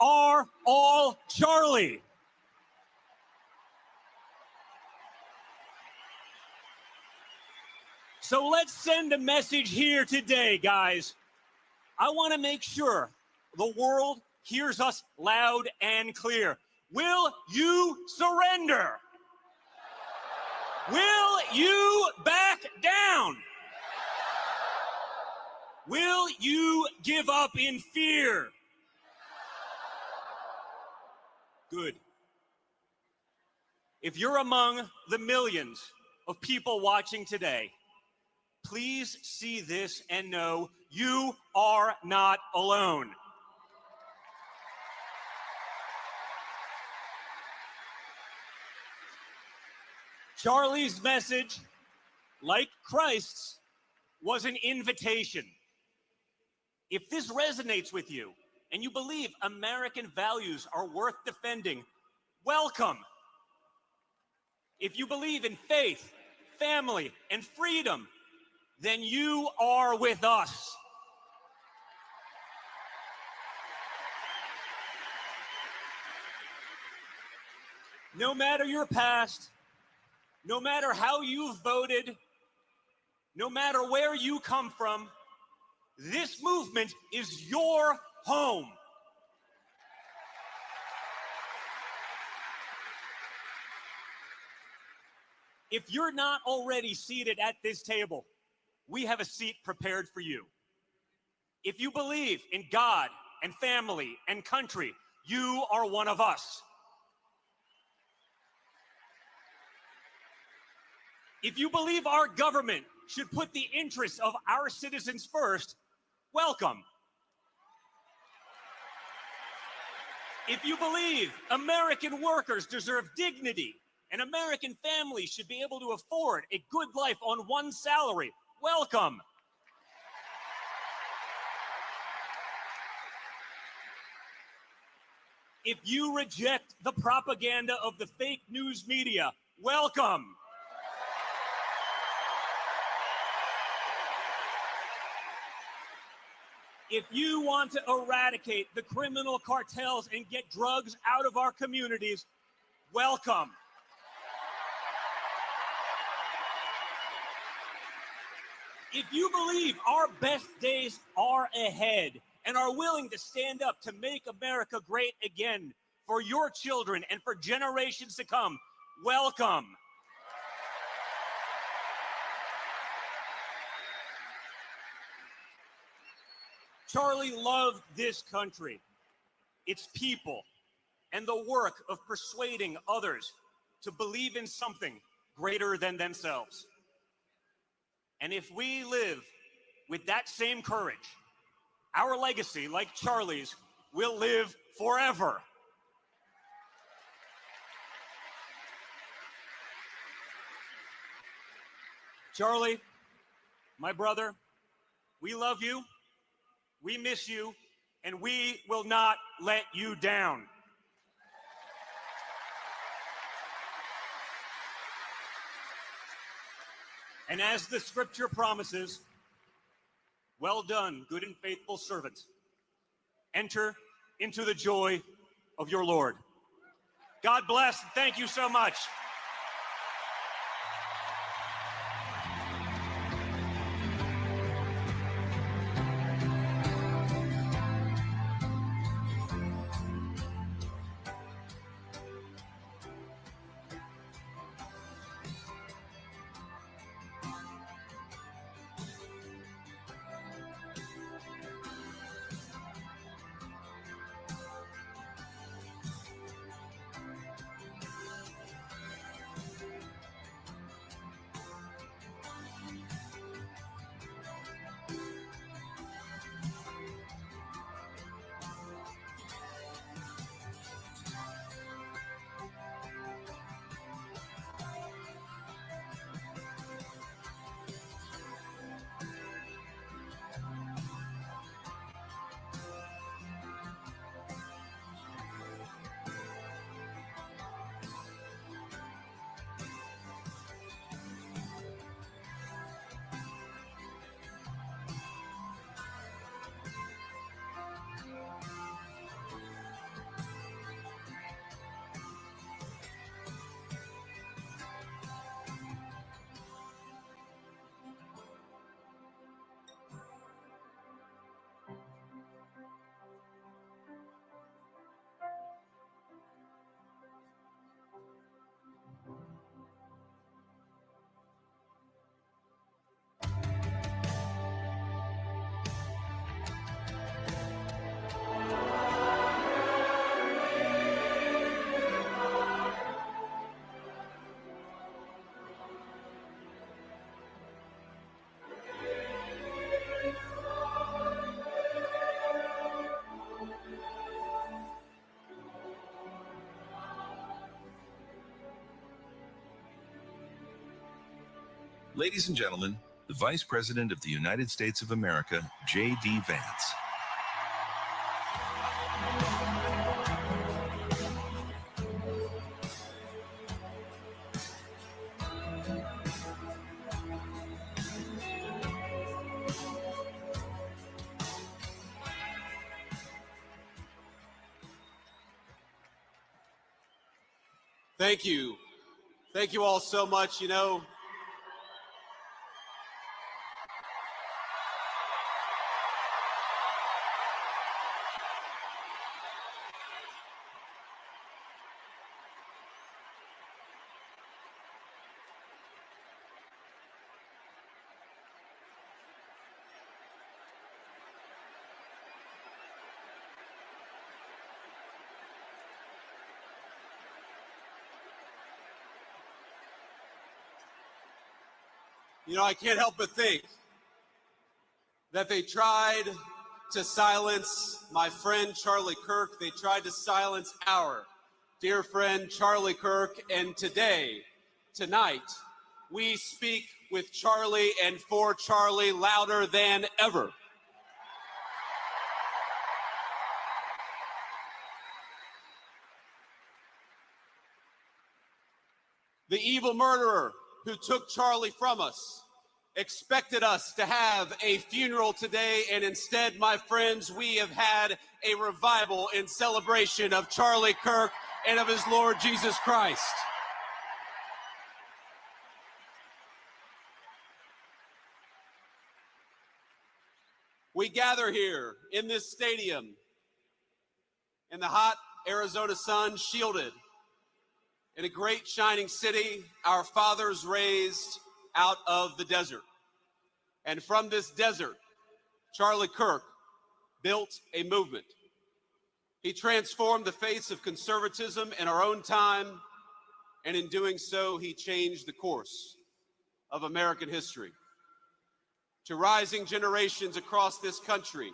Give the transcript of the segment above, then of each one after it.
are all Charlie. So let's send a message here today, guys. I want to make sure the world hears us loud and clear. Will you surrender? Will you back down? Will you give up in fear? Good. If you're among the millions of people watching today, please see this and know you are not alone. Charlie's message, like Christ's, was an invitation. If this resonates with you and you believe American values are worth defending, welcome. If you believe in faith, family, and freedom, then you are with us. No matter your past, no matter how you've voted, no matter where you come from, this movement is your home. If you're not already seated at this table, we have a seat prepared for you. If you believe in God and family and country, you are one of us. If you believe our government should put the interests of our citizens first, welcome. If you believe American workers deserve dignity and American families should be able to afford a good life on one salary, welcome. If you reject the propaganda of the fake news media, welcome. If you want to eradicate the criminal cartels and get drugs out of our communities, welcome. If you believe our best days are ahead and are willing to stand up to make America great again for your children and for generations to come, welcome. Charlie loved this country, its people, and the work of persuading others to believe in something greater than themselves. And if we live with that same courage, our legacy, like Charlie's, will live forever. Charlie, my brother, we love you, we miss you, and we will not let you down. And as the scripture promises, well done, good and faithful servant. Enter into the joy of your Lord. God bless. Thank you so much. Ladies and gentlemen, the Vice President of the United States of America, J.D. Vance. Thank you. Thank you all so much. You know, I can't help but think that they tried to silence my friend Charlie Kirk. They tried to silence our dear friend Charlie Kirk. And tonight, we speak with Charlie and for Charlie louder than ever. The evil murderer who took Charlie from us expected us to have a funeral today, and instead, my friends, we have had a revival in celebration of Charlie Kirk and of his Lord Jesus Christ. We gather here in this stadium in the hot Arizona sun, shielded in a great shining city our fathers raised out of the desert. And from this desert, Charlie Kirk built a movement. He transformed the face of conservatism in our own time, and in doing so, he changed the course of American history. To rising generations across this country,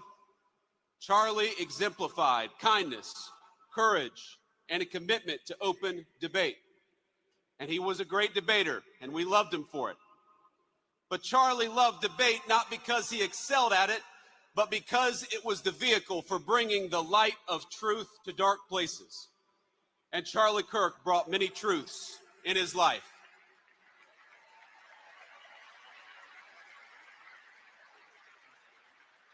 Charlie exemplified kindness, courage, and a commitment to open debate. And he was a great debater, and we loved him for it. But Charlie loved debate not because he excelled at it, but because it was the vehicle for bringing the light of truth to dark places. And Charlie Kirk brought many truths in his life.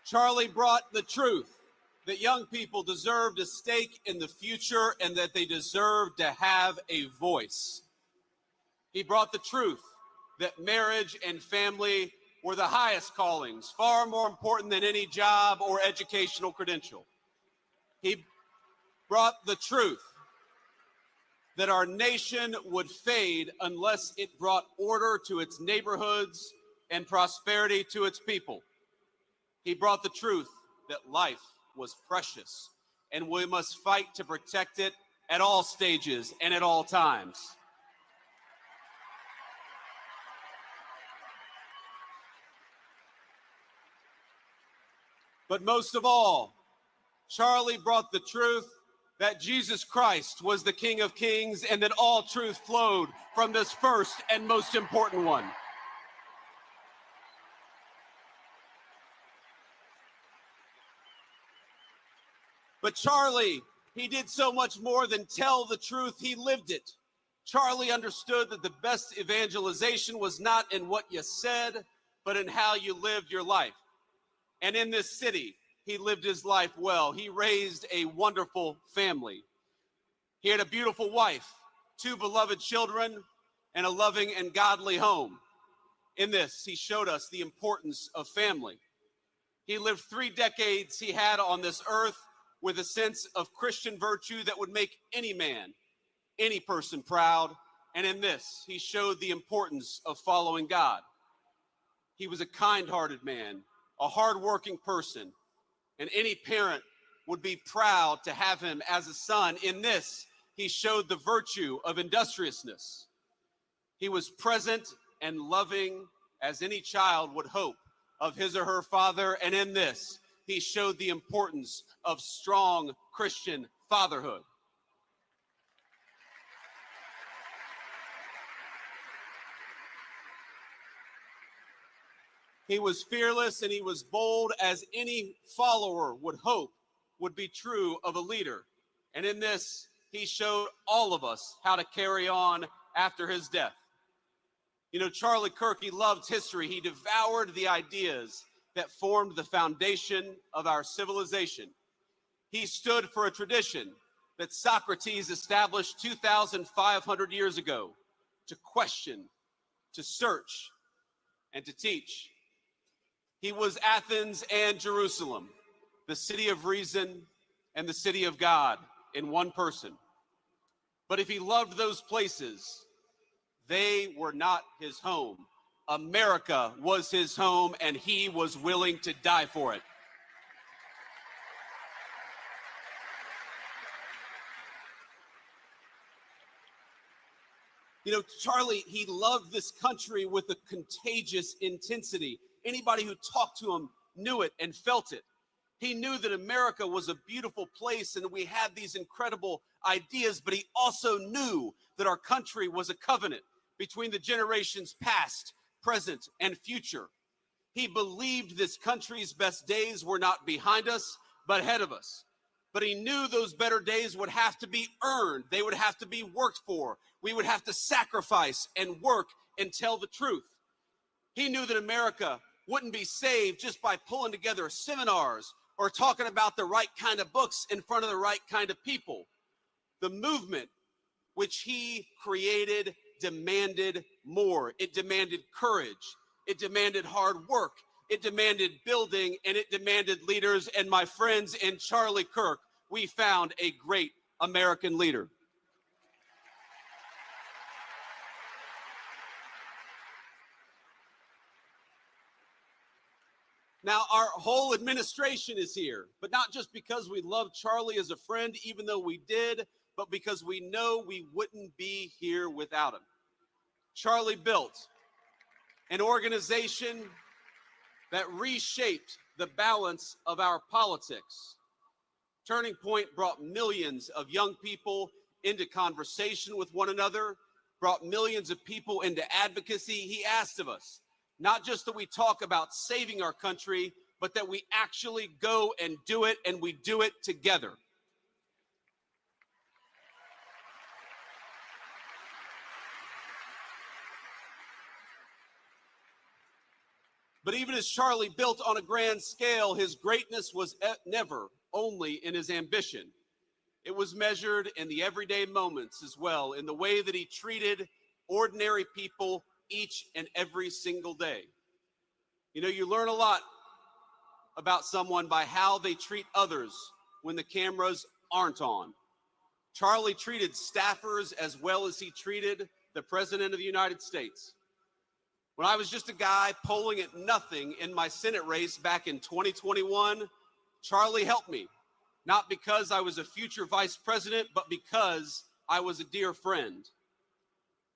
Charlie brought the truth that young people deserved a stake in the future and that they deserved to have a voice. He brought the truth that marriage and family were the highest callings, far more important than any job or educational credential. He brought the truth that our nation would fade unless it brought order to its neighborhoods and prosperity to its people. He brought the truth that life was precious and we must fight to protect it at all stages and at all times. But most of all, Charlie brought the truth that Jesus Christ was the King of Kings and that all truth flowed from this first and most important one. But Charlie, he did so much more than tell the truth, he lived it. Charlie understood that the best evangelization was not in what you said, but in how you lived your life. And in this city, he lived his life well. He raised a wonderful family. He had a beautiful wife, 2 beloved children, and a loving and godly home. In this, he showed us the importance of family. He lived 3 decades he had on this earth with a sense of Christian virtue that would make any man, any person proud. And in this, he showed the importance of following God. He was a kind-hearted man, a hardworking person, and any parent would be proud to have him as a son. In this, he showed the virtue of industriousness. He was present and loving as any child would hope of his or her father, and in this, he showed the importance of strong Christian fatherhood. He was fearless and he was bold, as any follower would hope would be true of a leader. And in this, he showed all of us how to carry on after his death. You know, Charlie Kirk, he loved history. He devoured the ideas that formed the foundation of our civilization. He stood for a tradition that Socrates established 2,500 years ago: to question, to search, and to teach. He was Athens and Jerusalem, the city of reason and the city of God in one person. But if he loved those places, they were not his home. America was his home, and he was willing to die for it. You know, Charlie, he loved this country with a contagious intensity. Anybody who talked to him knew it and felt it. He knew that America was a beautiful place and we had these incredible ideas, but he also knew that our country was a covenant between the generations past, present, and future. He believed this country's best days were not behind us, but ahead of us. But he knew those better days would have to be earned. They would have to be worked for. We would have to sacrifice and work and tell the truth. He knew that America wouldn't be saved just by pulling together seminars or talking about the right kind of books in front of the right kind of people. The movement which he created demanded more. It demanded courage. It demanded hard work. It demanded building, and it demanded leaders. And my friends, in Charlie Kirk, we found a great American leader. Now, our whole administration is here, but not just because we love Charlie as a friend, even though we did, but because we know we wouldn't be here without him. Charlie built an organization that reshaped the balance of our politics. Turning Point brought millions of young people into conversation with one another, brought millions of people into advocacy. He asked of us, not just that we talk about saving our country, but that we actually go and do it, and we do it together. But even as Charlie built on a grand scale, his greatness was never only in his ambition. It was measured in the everyday moments as well, in the way that he treated ordinary people each and every single day. You know, you learn a lot about someone by how they treat others when the cameras aren't on. Charlie treated staffers as well as he treated the President of the United States. When I was just a guy polling at nothing in my Senate race back in 2021, Charlie helped me, not because I was a future vice president, but because I was a dear friend.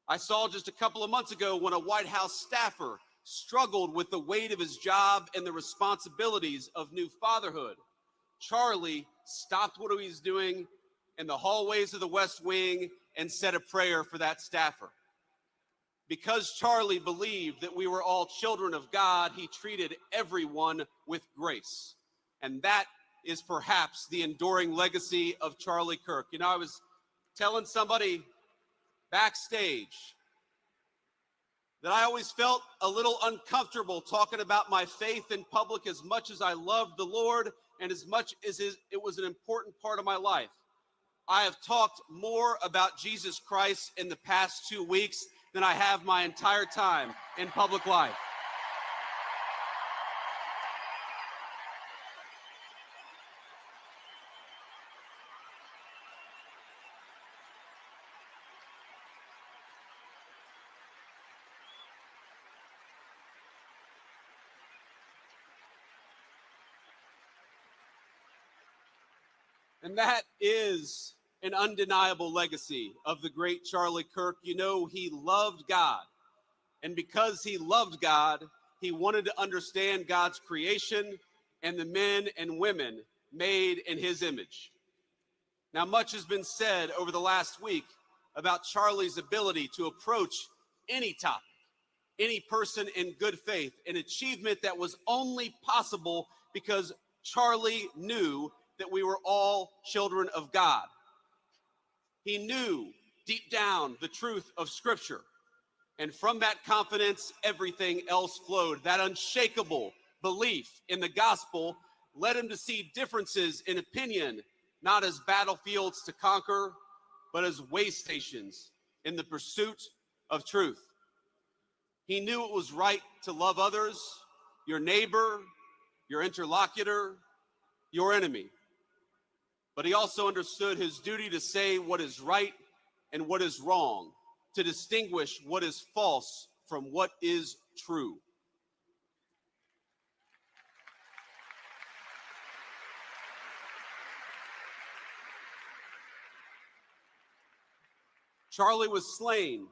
I saw just a couple of months ago when a White House staffer struggled with the weight of his job and the responsibilities of new fatherhood. Charlie stopped what he was doing in the hallways of the West Wing and said a prayer for that staffer. Because Charlie believed that we were all children of God, he treated everyone with grace. And that is perhaps the enduring legacy of Charlie Kirk. You know, I was telling somebody backstage that I always felt a little uncomfortable talking about my faith in public, as much as I loved the Lord and as much as it was an important part of my life. I have talked more about Jesus Christ in the past 2 weeks than I have my entire time in public life. And that is an undeniable legacy of the great Charlie Kirk. You know, he loved God. And because he loved God, he wanted to understand God's creation and the men and women made in his image. Now, much has been said over the last week about Charlie's ability to approach any topic any person in good faith, an achievement that was only possible because Charlie knew that we were all children of God. He knew deep down the truth of Scripture. And from that confidence, everything else flowed. That unshakable belief in the gospel led him to see differences in opinion, not as battlefields to conquer, but as way stations in the pursuit of truth. He knew it was right to love others, your neighbor, your interlocutor, your enemy. But he also understood his duty to say what is right and what is wrong, to distinguish what is false from what is true. Charlie was slain,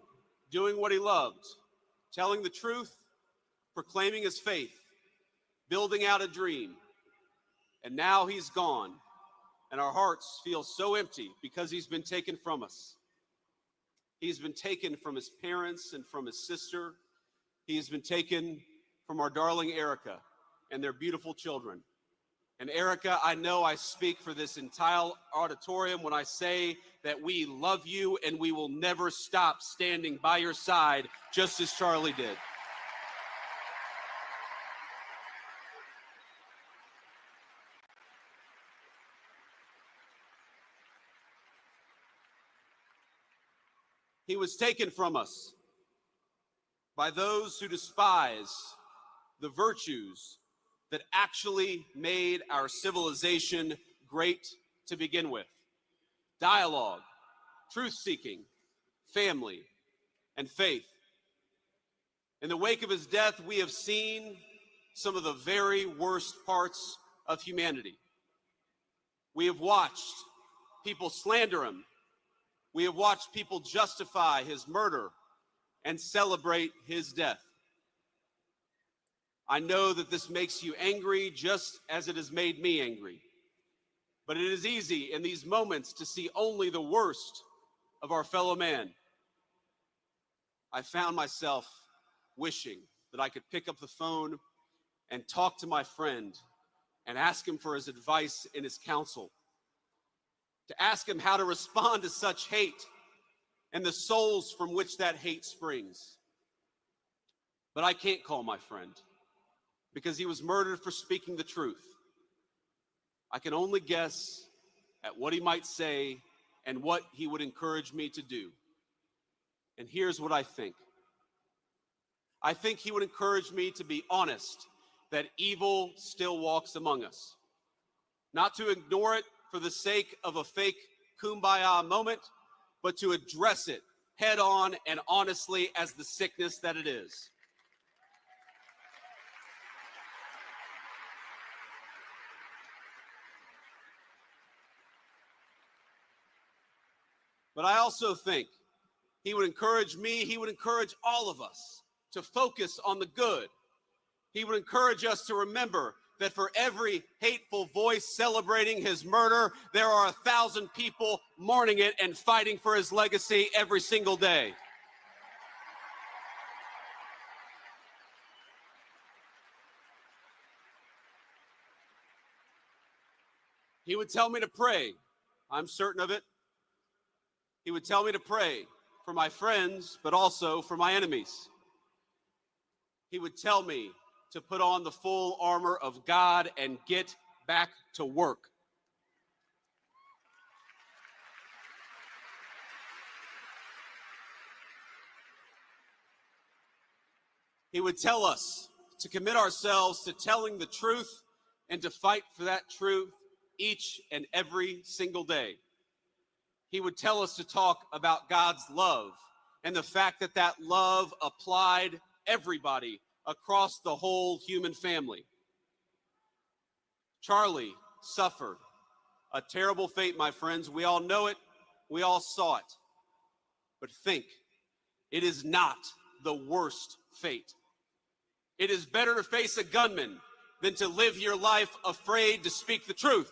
doing what he loved, telling the truth, proclaiming his faith, building out a dream. And now he's gone, and our hearts feel so empty because he's been taken from us. He's been taken from his parents and from his sister. He has been taken from our darling Erica and their beautiful children. And Erica, I know I speak for this entire auditorium when I say that we love you and we will never stop standing by your side, just as Charlie did. He was taken from us by those who despise the virtues that actually made our civilization great to begin with. Dialogue, truth-seeking, family, and faith. In the wake of his death, we have seen some of the very worst parts of humanity. We have watched people slander him. We have watched people justify his murder and celebrate his death. I know that this makes you angry just as it has made me angry. But it is easy in these moments to see only the worst of our fellow man. I found myself wishing that I could pick up the phone and talk to my friend and ask him for his advice and his counsel, to ask him how to respond to such hate and the souls from which that hate springs. But I can't call my friend because he was murdered for speaking the truth. I can only guess at what he might say and what he would encourage me to do. And here's what I think. I think he would encourage me to be honest that evil still walks among us. Not to ignore it for the sake of a fake kumbaya moment, but to address it head on and honestly as the sickness that it is. But I also think he would encourage me, he would encourage all of us to focus on the good. He would encourage us to remember that for every hateful voice celebrating his murder, there are 1,000 people mourning it and fighting for his legacy every single day. He would tell me to pray. I'm certain of it. He would tell me to pray for my friends, but also for my enemies. He would tell me to put on the full armor of God and get back to work. He would tell us to commit ourselves to telling the truth and to fight for that truth each and every single day. He would tell us to talk about God's love and the fact that that love applied everybody across the whole human family. Charlie suffered a terrible fate, my friends. We all know it. We all saw it. But think, it is not the worst fate. It is better to face a gunman than to live your life afraid to speak the truth.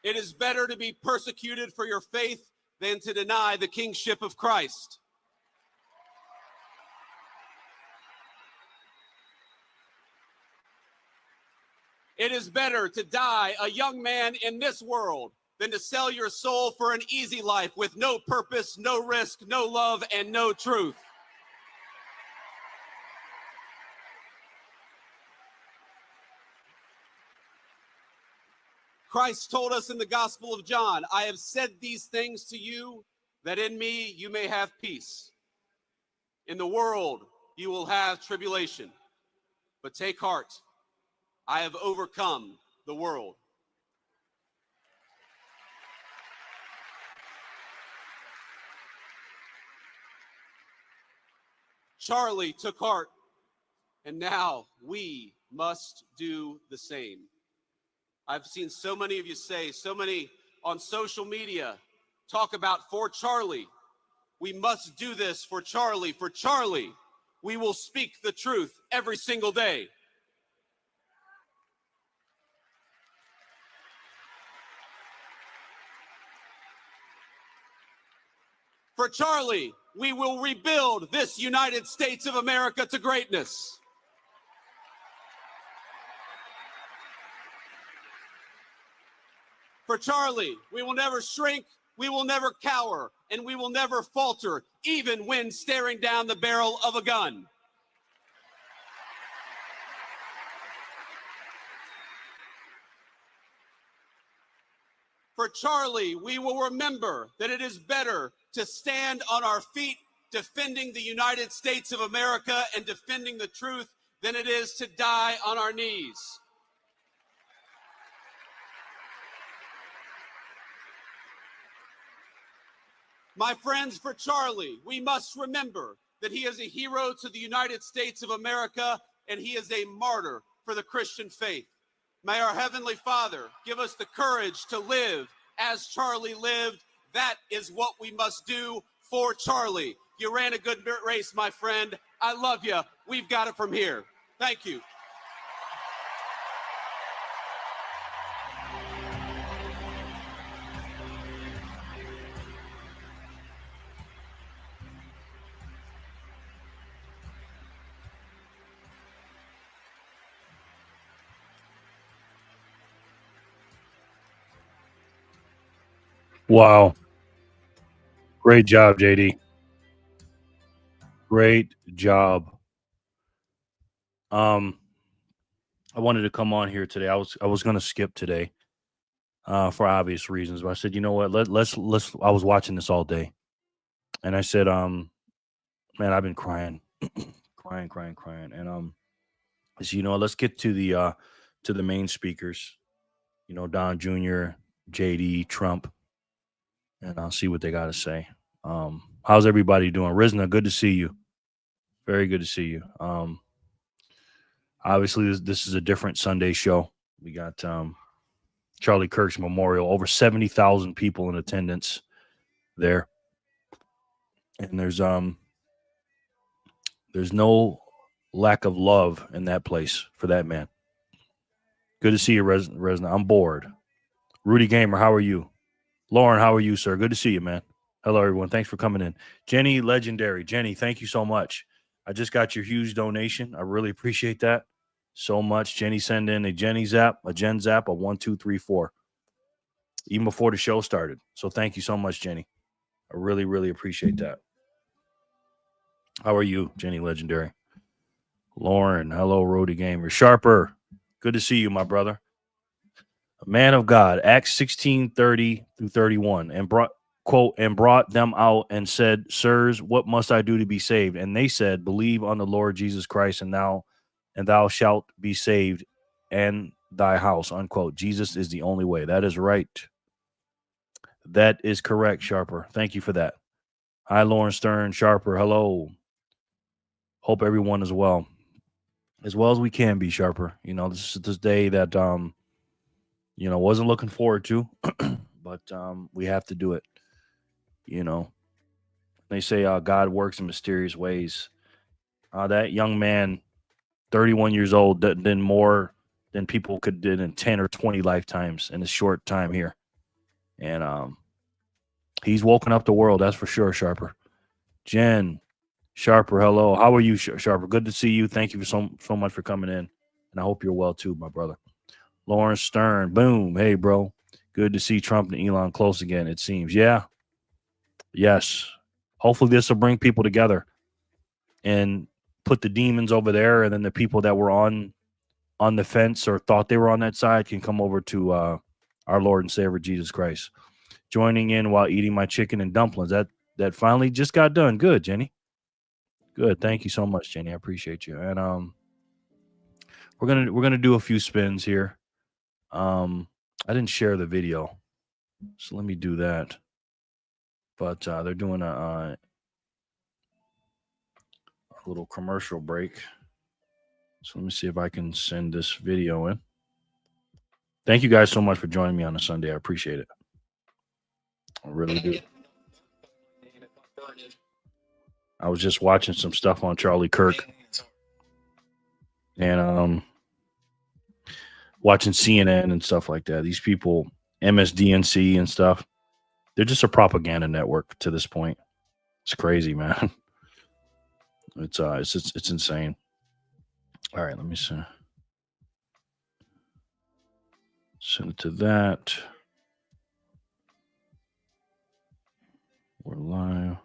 It is better to be persecuted for your faith than to deny the kingship of Christ. It is better to die a young man in this world than to sell your soul for an easy life with no purpose, no risk, no love, and no truth. Christ told us in the Gospel of John, I have said these things to you, that in me you may have peace. In the world you will have tribulation, but take heart, I have overcome the world. Charlie took heart, and now we must do the same. I've seen so many of you say, so many on social media, talk about for Charlie. We must do this for Charlie. For Charlie, we will speak the truth every single day. For Charlie, we will rebuild this United States of America to greatness. For Charlie, we will never shrink, we will never cower, and we will never falter, even when staring down the barrel of a gun. For Charlie, we will remember that it is better to stand on our feet defending the United States of America and defending the truth than it is to die on our knees. My friends, for Charlie, we must remember that he is a hero to the United States of America and he is a martyr for the Christian faith. May our Heavenly Father give us the courage to live as Charlie lived. That is what we must do for Charlie. You ran a good race, my friend. I love you. We've got it from here. Thank you. Wow. Great job, JD. Great job. I wanted to come on here today. I was going to skip today for obvious reasons, but I said, you know what? Let's I was watching this all day. And I said, man, I've been crying. crying. And I said, you know, let's get to the main speakers. You know, Don Jr., JD, Trump, and I'll see what they got to say. How's everybody doing? Rizna, good to see you. Very good to see you. Obviously, this is a different Sunday show. We got Charlie Kirk's memorial, over 70,000 people in attendance there. And there's no lack of love in that place for that man. Good to see you, Resna. I'm bored. Rudy Gamer, how are you? Lauren, how are you, sir? Good to see you, man. Hello, everyone. Thanks for coming in. Jenny, legendary. Jenny, thank you so much. I just got your huge donation. I really appreciate that so much. Jenny sent in a Jenny Zap, a Jen Zap, a 1, 2, 3, 4, even before the show started. So thank you so much, Jenny. I really, really appreciate that. How are you, Jenny Legendary? Lauren, hello, Rudy Gamer. Sharper, good to see you, my brother. A man of God, Acts 16:30-31, and brought them out and said, Sirs, what must I do to be saved? And they said, Believe on the Lord Jesus Christ, and thou shalt be saved, and thy house, unquote. Jesus is the only way. That is right. That is correct, Sharper. Thank you for that. Hi, Lauren Stern. Sharper, hello. Hope everyone is well as we can be, Sharper. You know, this is this day that you know, wasn't looking forward to, but we have to do it. You know, they say God works in mysterious ways. That young man, 31 years old, did more than people could did in 10 or 20 lifetimes in a short time here. And he's woken up the world, that's for sure, Sharper. Jen, Sharper, hello. How are you, Sharper? Good to see you. Thank you for so much for coming in. And I hope you're well too, my brother. Lawrence Stern, boom. Hey, bro. Good to see Trump and Elon close again, it seems. Yeah. Yes. Hopefully this will bring people together and put the demons over there, and then the people that were on the fence or thought they were on that side can come over to our Lord and Savior Jesus Christ. Joining in while eating my chicken and dumplings. That finally just got done. Good, Jenny. Good. Thank you so much, Jenny. I appreciate you. And we're gonna do a few spins here. I didn't share the video, so let me do that. But they're doing a little commercial break. So let me see if I can send this video in. Thank you guys so much for joining me on a Sunday. I appreciate it. I really do. I was just watching some stuff on Charlie Kirk and watching CNN and stuff like that. These people, MSDNC and stuff, they're just a propaganda network to this point. It's crazy, man. It's insane. All right, let me see. Send it to that. We're live.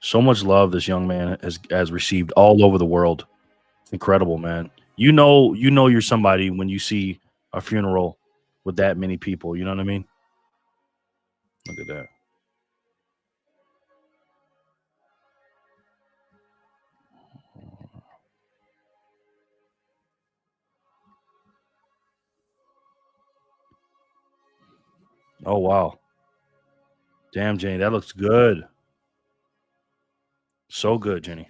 So much love this young man has received all over the world. It's incredible, man. You know you're somebody when you see a funeral with that many people. You know what I mean? Look at that. Oh, wow. Damn, Jenny, that looks good. So good, Jenny.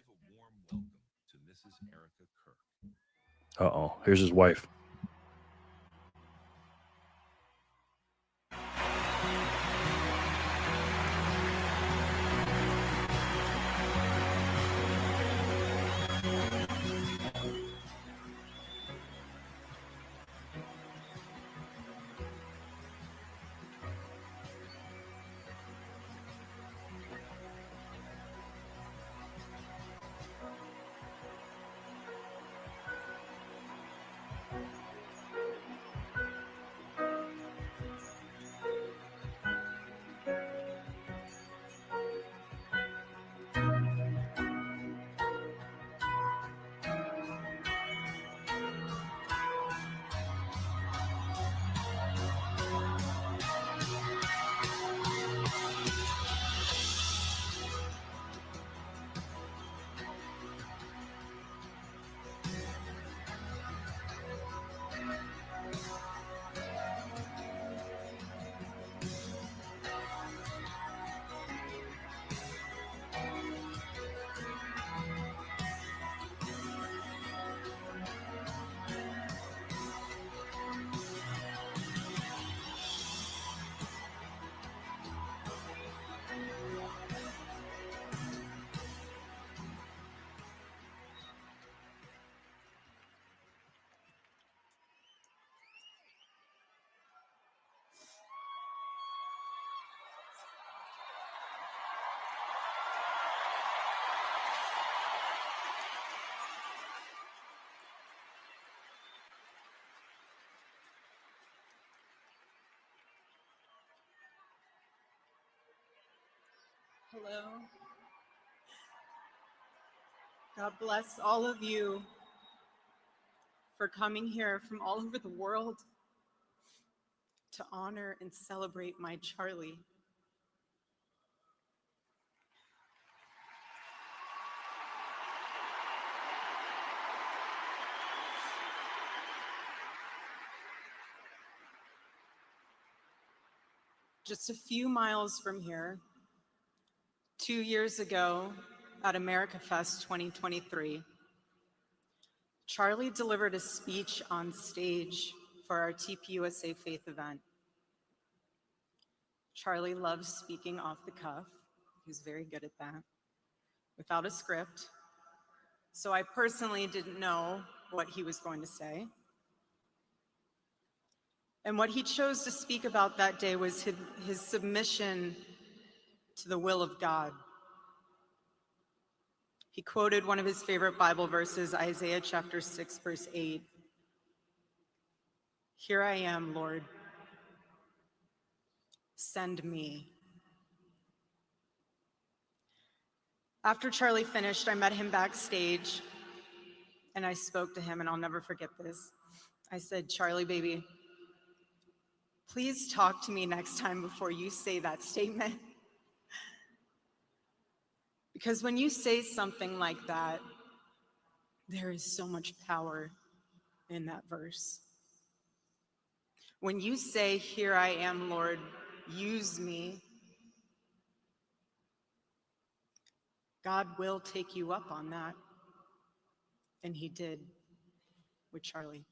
Uh-oh. Here's his wife. Hello. God bless all of you for coming here from all over the world to honor and celebrate my Charlie. Just a few miles from here, 2 years ago at America Fest 2023, Charlie delivered a speech on stage for our TPUSA Faith event. Charlie loves speaking off the cuff. He's very good at that, without a script. So I personally didn't know what he was going to say. And what he chose to speak about that day was his submission to the will of God. He quoted one of his favorite Bible verses, Isaiah chapter 6, verse 8. "Here I am, Lord. Send me." After Charlie finished, I met him backstage and I spoke to him, and I'll never forget this. I said, "Charlie, baby, please talk to me next time before you say that statement. Because when you say something like that, there is so much power in that verse. When you say, 'Here I am, Lord, use me,' God will take you up on that." And he did with Charlie.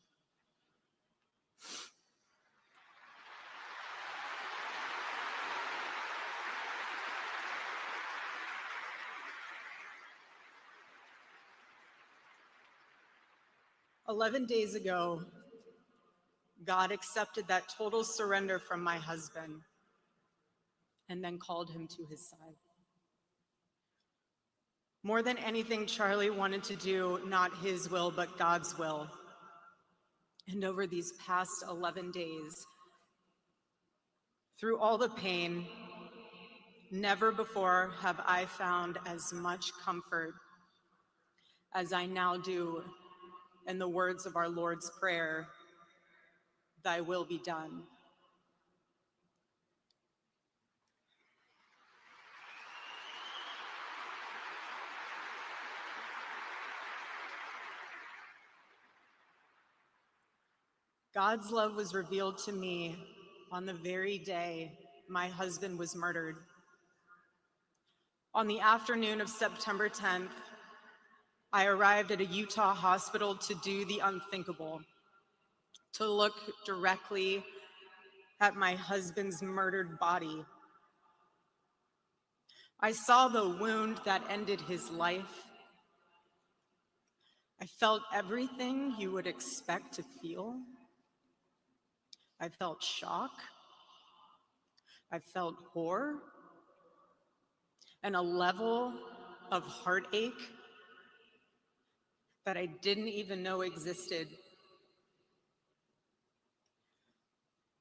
"11 days ago, God accepted that total surrender from my husband and then called him to his side. More than anything, Charlie wanted to do not his will, but God's will. And over these past 11 days, through all the pain, never before have I found as much comfort as I now do in the words of our Lord's Prayer, 'Thy will be done.' God's love was revealed to me on the very day my husband was murdered. On the afternoon of September 10th, I arrived at a Utah hospital to do the unthinkable, to look directly at my husband's murdered body. I saw the wound that ended his life. I felt everything you would expect to feel. I felt shock. I felt horror and a level of heartache that I didn't even know existed.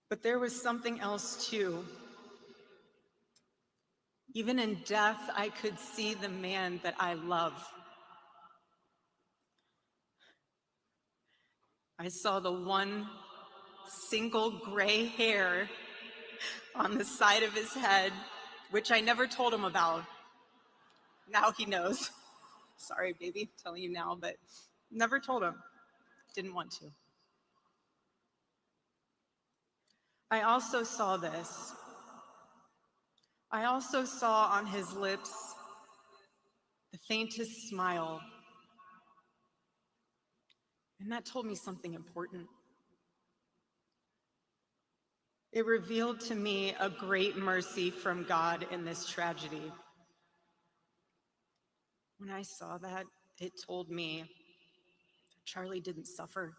But there was something else too. Even in death, I could see the man that I love. I saw the one single gray hair on the side of his head, which I never told him about. Now he knows. Sorry, baby, telling you now, but never told him. Didn't want to. I also saw this. I also saw on his lips the faintest smile. And that told me something important. It revealed to me a great mercy from God in this tragedy. When I saw that, it told me Charlie didn't suffer.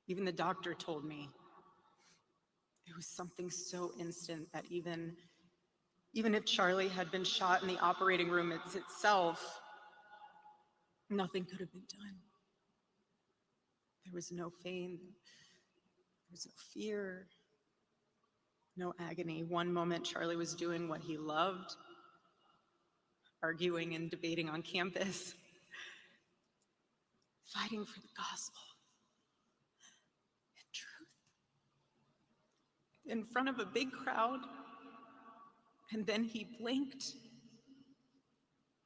Even the doctor told me it was something so instant that even if Charlie had been shot in the operating room itself, nothing could have been done. There was no pain, there was no fear, no agony. One moment, Charlie was doing what he loved, arguing and debating on campus, fighting for the gospel and truth in front of a big crowd. And then he blinked.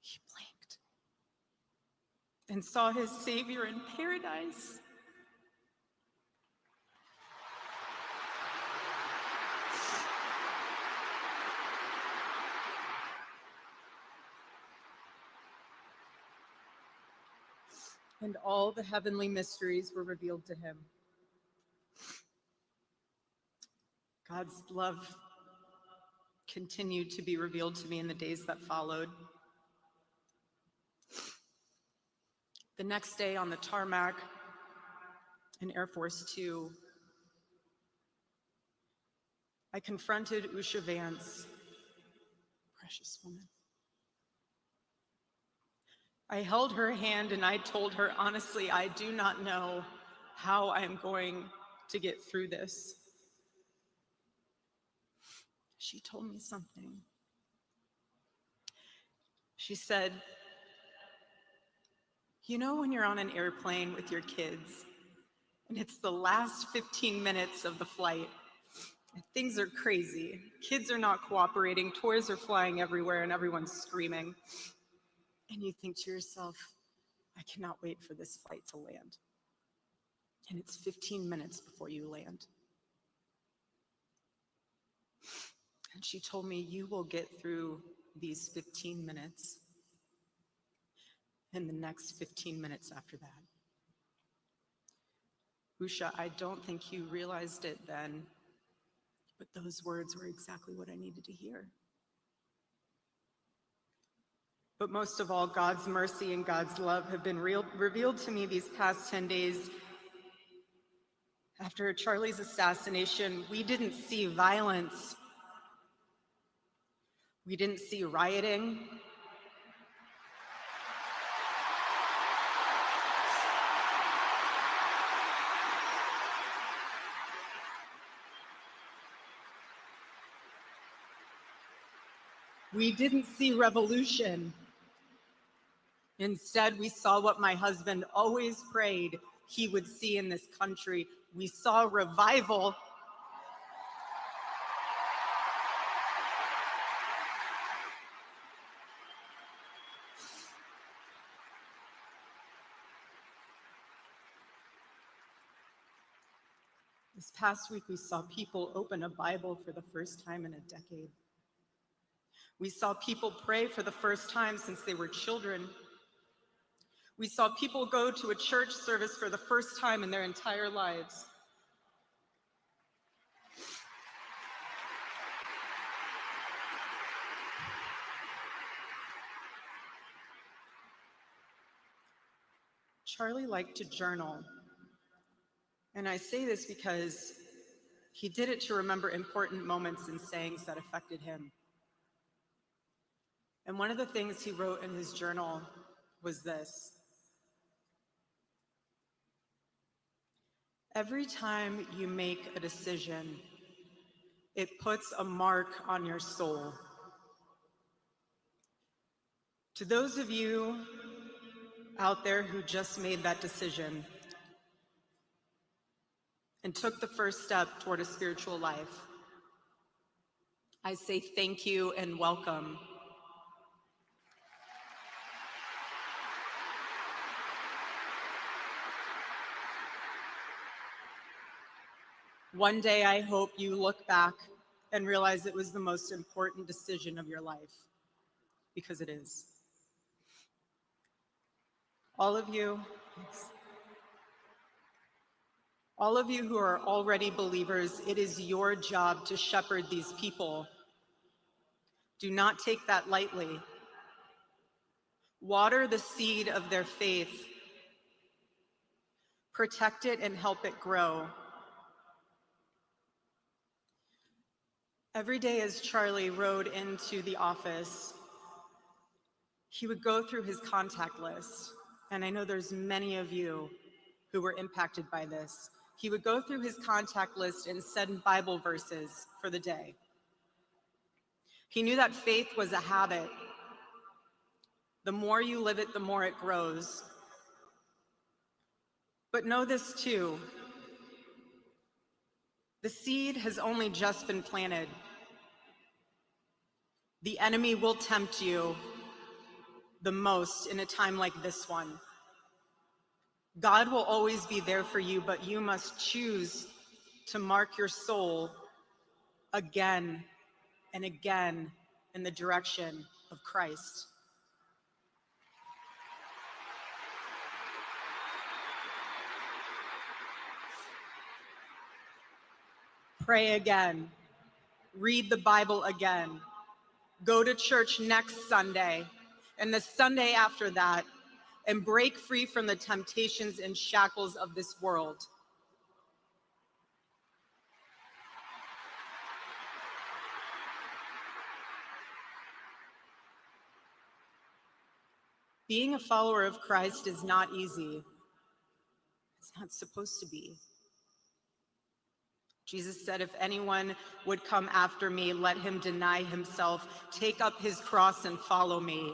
He blinked and saw his Savior in paradise. And all the heavenly mysteries were revealed to him. God's love continued to be revealed to me in the days that followed. The next day on the tarmac in Air Force Two, I confronted Usha Vance, precious woman. I held her hand and I told her, honestly, I do not know how I am going to get through this. She told me something. She said, you know when you're on an airplane with your kids and it's the last 15 minutes of the flight and things are crazy, kids are not cooperating, toys are flying everywhere and everyone's screaming, and you think to yourself, I cannot wait for this flight to land. And it's 15 minutes before you land. And she told me, you will get through these 15 minutes and the next 15 minutes after that. Usha, I don't think you realized it then, but those words were exactly what I needed to hear. But most of all, God's mercy and God's love have been revealed to me these past 10 days. After Charlie's assassination, we didn't see violence. We didn't see rioting. We didn't see revolution. Instead, we saw what my husband always prayed he would see in this country. We saw revival. This past week, we saw people open a Bible for the first time in a decade. We saw people pray for the first time since they were children. We saw people go to a church service for the first time in their entire lives. Charlie liked to journal. And I say this because he did it to remember important moments and sayings that affected him. And one of the things he wrote in his journal was this: every time you make a decision, it puts a mark on your soul. To those of you out there who just made that decision and took the first step toward a spiritual life, I say thank you and welcome. One day, I hope you look back and realize it was the most important decision of your life, because it is. All of you who are already believers, it is your job to shepherd these people. Do not take that lightly. Water the seed of their faith. Protect it and help it grow. Every day as Charlie rode into the office, he would go through his contact list. And I know there's many of you who were impacted by this. He would go through his contact list and send Bible verses for the day. He knew that faith was a habit. The more you live it, the more it grows. But know this too: the seed has only just been planted. The enemy will tempt you the most in a time like this one. God will always be there for you, but you must choose to mark your soul again and again in the direction of Christ. Pray again. Read the Bible again. Go to church next Sunday and the Sunday after that, and break free from the temptations and shackles of this world. Being a follower of Christ is not easy. It's not supposed to be. Jesus said, if anyone would come after me, let him deny himself, take up his cross and follow me.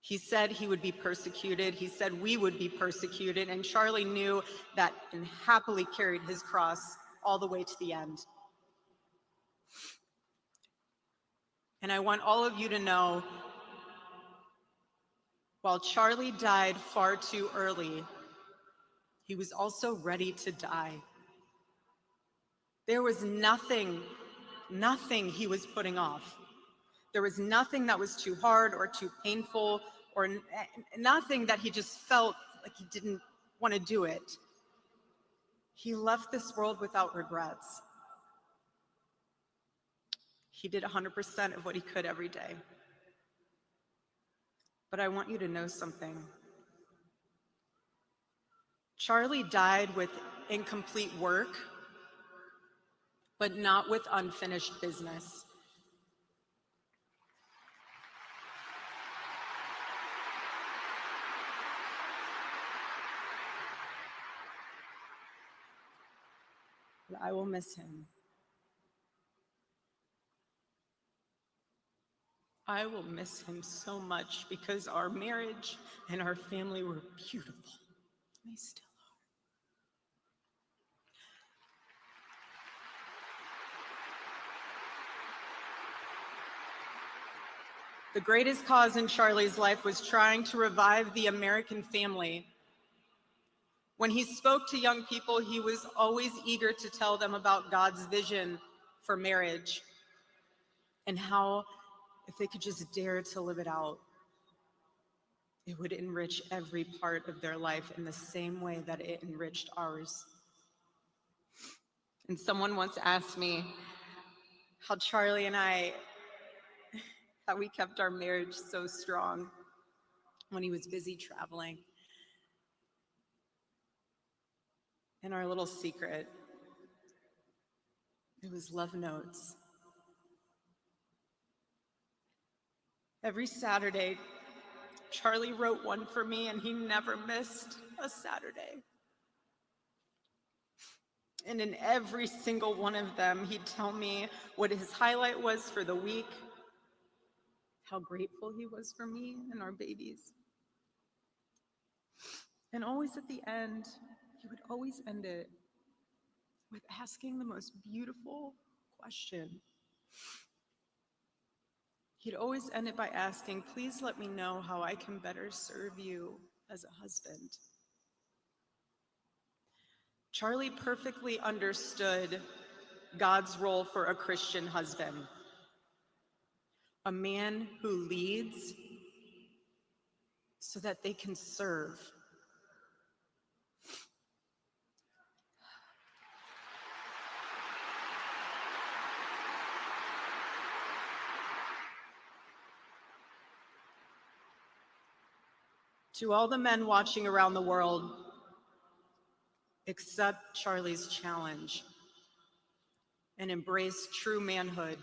He said he would be persecuted. He said we would be persecuted. And Charlie knew that and happily carried his cross all the way to the end. And I want all of you to know, while Charlie died far too early, he was also ready to die. There was nothing he was putting off. There was nothing that was too hard or too painful, or nothing that he just felt like he didn't want to do it. He left this world without regrets. He did 100% of what he could every day. But I want you to know something. Charlie died with incomplete work, but not with unfinished business. But I will miss him. I will miss him so much because our marriage and our family were beautiful. They still are. The greatest cause in Charlie's life was trying to revive the American family. When he spoke to young people, he was always eager to tell them about God's vision for marriage and how, if they could just dare to live it out, it would enrich every part of their life in the same way that it enriched ours. And someone once asked me how Charlie and I, how we kept our marriage so strong when he was busy traveling. And our little secret, it was love notes. Every Saturday, Charlie wrote one for me, and he never missed a Saturday. And in every single one of them, he'd tell me what his highlight was for the week, how grateful he was for me and our babies. And always at the end, he would always end it with asking the most beautiful question. He'd always end it by asking, please let me know how I can better serve you as a husband. Charlie perfectly understood God's role for a Christian husband. A man who leads so that they can serve. To all the men watching around the world, accept Charlie's challenge and embrace true manhood.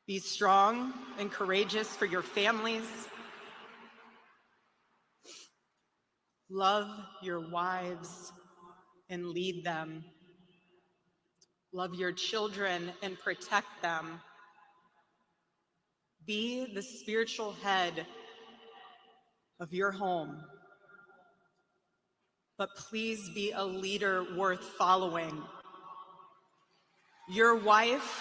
Be strong and courageous for your families. Love your wives and lead them. Love your children and protect them. Be the spiritual head of your home. But please be a leader worth following. Your wife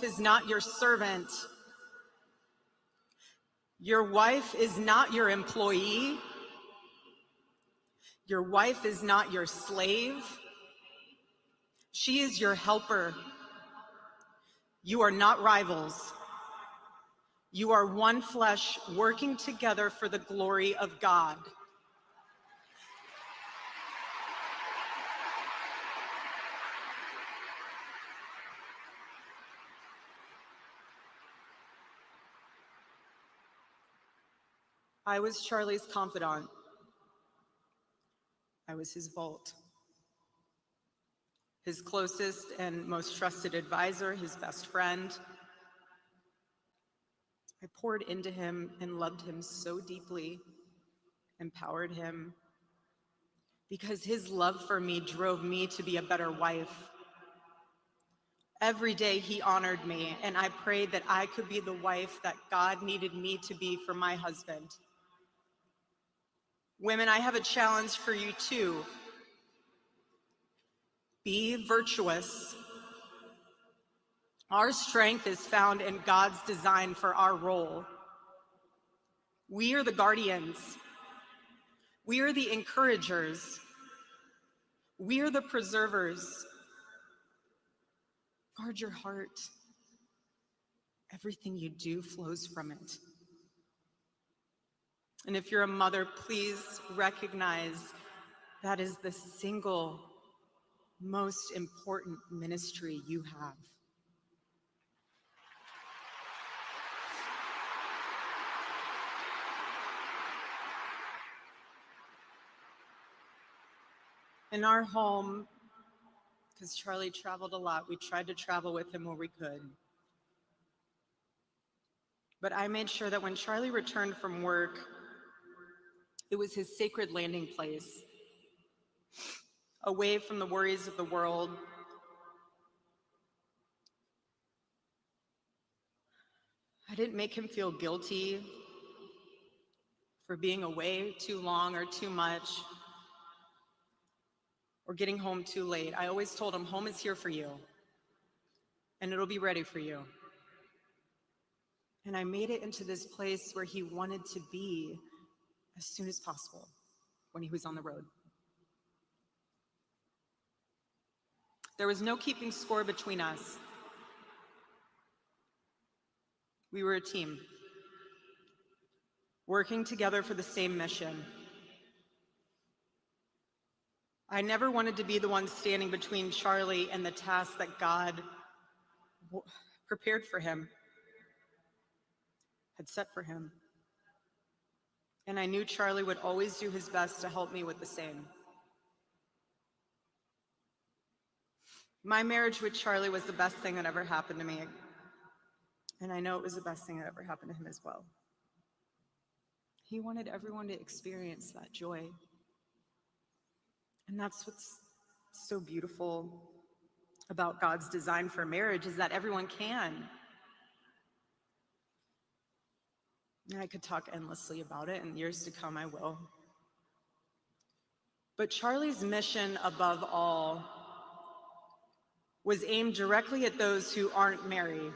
is not your servant. Your wife is not your employee. Your wife is not your slave. She is your helper. You are not rivals. You are one flesh working together for the glory of God. I was Charlie's confidant. I was his vault, his closest and most trusted advisor, his best friend. I poured into him and loved him so deeply, empowered him, because his love for me drove me to be a better wife. Every day he honored me, and I prayed that I could be the wife that God needed me to be for my husband. Women, I have a challenge for you too. Be virtuous. Our strength is found in God's design for our role. We are the guardians. We are the encouragers. We are the preservers. Guard your heart. Everything you do flows from it. And if you're a mother, please recognize that is the single most important ministry you have. In our home, because Charlie traveled a lot, we tried to travel with him where we could. But I made sure that when Charlie returned from work, it was his sacred landing place, away from the worries of the world. I didn't make him feel guilty for being away too long or too much, or getting home too late. I always told him, home is here for you, and it'll be ready for you. And I made it into this place where he wanted to be as soon as possible when he was on the road. There was no keeping score between us. We were a team, working together for the same mission. I never wanted to be the one standing between Charlie and the task that God prepared for him, had set for him. And I knew Charlie would always do his best to help me with the same. My marriage with Charlie was the best thing that ever happened to me. And I know it was the best thing that ever happened to him as well. He wanted everyone to experience that joy. And that's what's so beautiful about God's design for marriage, is that everyone can. And I could talk endlessly about it, and years to come I will. But Charlie's mission above all was aimed directly at those who aren't married.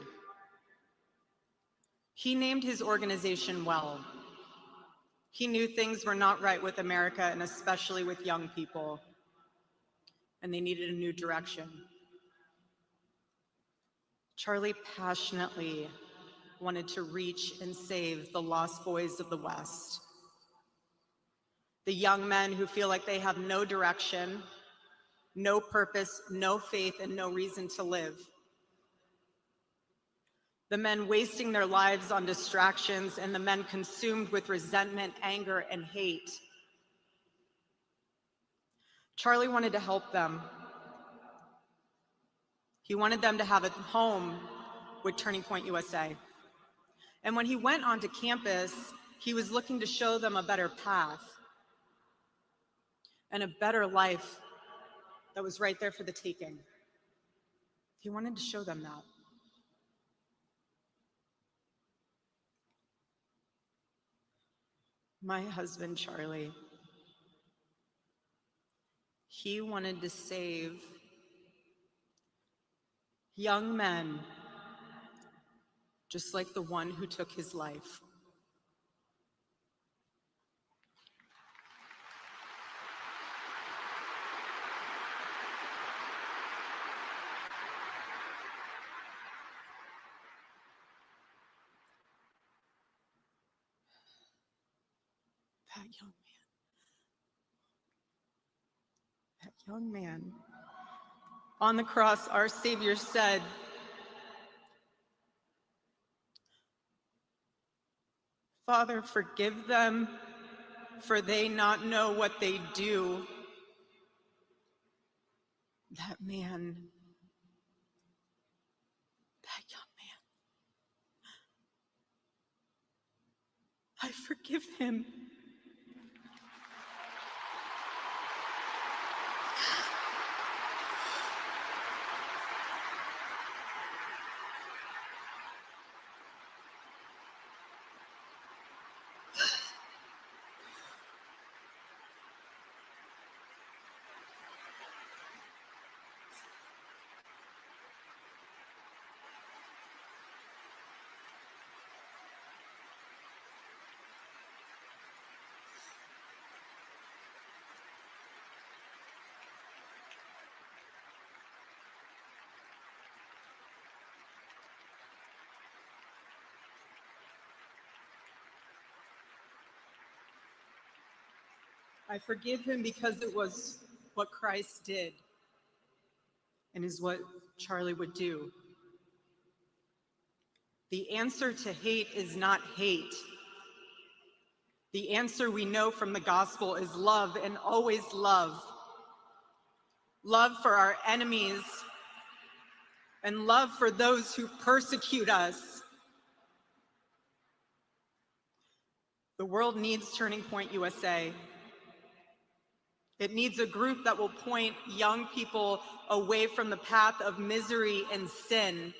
He named his organization well. He knew things were not right with America, and especially with young people, and they needed a new direction. Charlie passionately wanted to reach and save the lost boys of the West, the young men who feel like they have no direction, no purpose, no faith, and no reason to live. The men wasting their lives on distractions, and the men consumed with resentment, anger, and hate. Charlie wanted to help them. He wanted them to have a home with Turning Point USA. And when he went onto campus, he was looking to show them a better path and a better life that was right there for the taking. He wanted to show them that. My husband, Charlie, he wanted to save young men just like the one who took his life. That young man, on the cross, our Savior said, "Father, forgive them, for they not know what they do." that man, that young man, I forgive him. I forgive him because it was what Christ did and is what Charlie would do. The answer to hate is not hate. The answer we know from the gospel is love, and always love. Love for our enemies and love for those who persecute us. The world needs Turning Point USA. It needs a group that will point young people away from the path of misery and sin.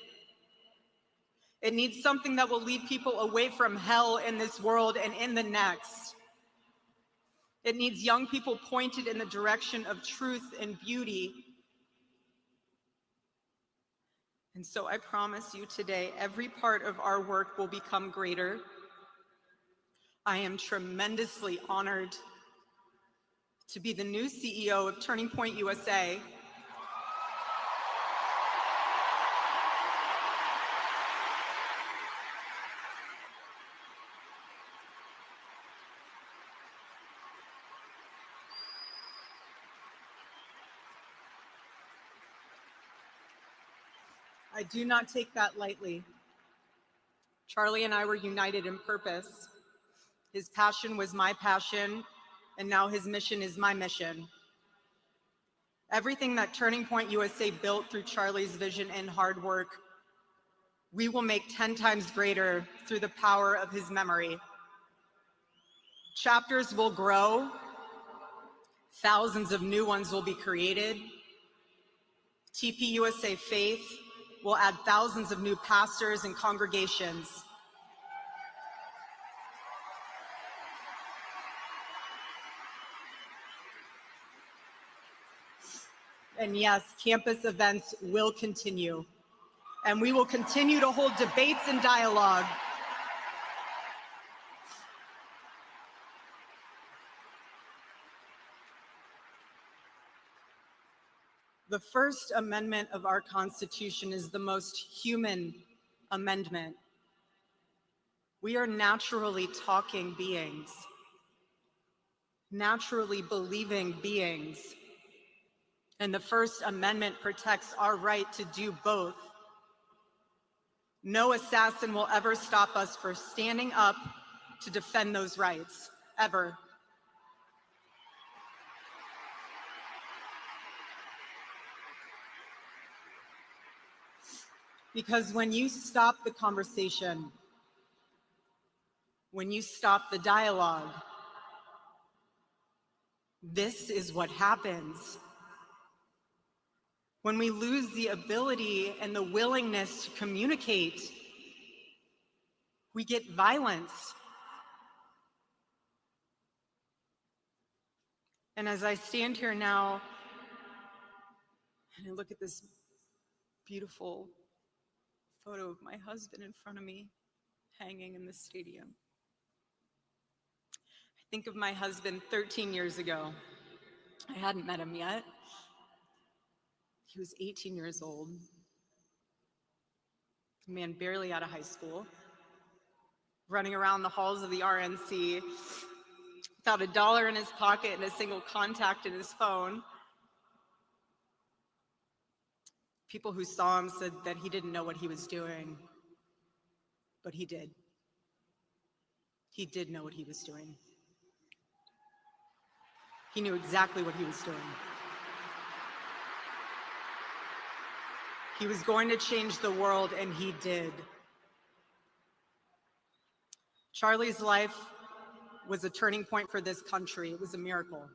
It needs something that will lead people away from hell in this world and in the next. It needs young people pointed in the direction of truth and beauty. And so I promise you today, every part of our work will become greater. I am tremendously honored to be the new CEO of Turning Point USA. I do not take that lightly. Charlie and I were united in purpose. His passion was my passion, and now his mission is my mission. Everything that Turning Point USA built through Charlie's vision and hard work, we will make 10 times greater through the power of his memory. Chapters will grow, thousands of new ones will be created. TPUSA Faith will add thousands of new pastors and congregations. And yes, campus events will continue. And we will continue to hold debates and dialogue. The First Amendment of our Constitution is the most human amendment. We are naturally talking beings, naturally believing beings. And the First Amendment protects our right to do both. No assassin will ever stop us from standing up to defend those rights, ever. Because when you stop the conversation, when you stop the dialogue, this is what happens. When we lose the ability and the willingness to communicate, we get violence. And as I stand here now and I look at this beautiful photo of my husband in front of me hanging in the stadium, I think of my husband 13 years ago. I hadn't met him yet. He was 18 years old, a man barely out of high school, running around the halls of the RNC without $1 in his pocket and a single contact in his phone. People who saw him said that he didn't know what he was doing, but he did. He did know what he was doing. He knew exactly what he was doing. He was going to change the world, and he did. Charlie's life was a turning point for this country. It was a miracle.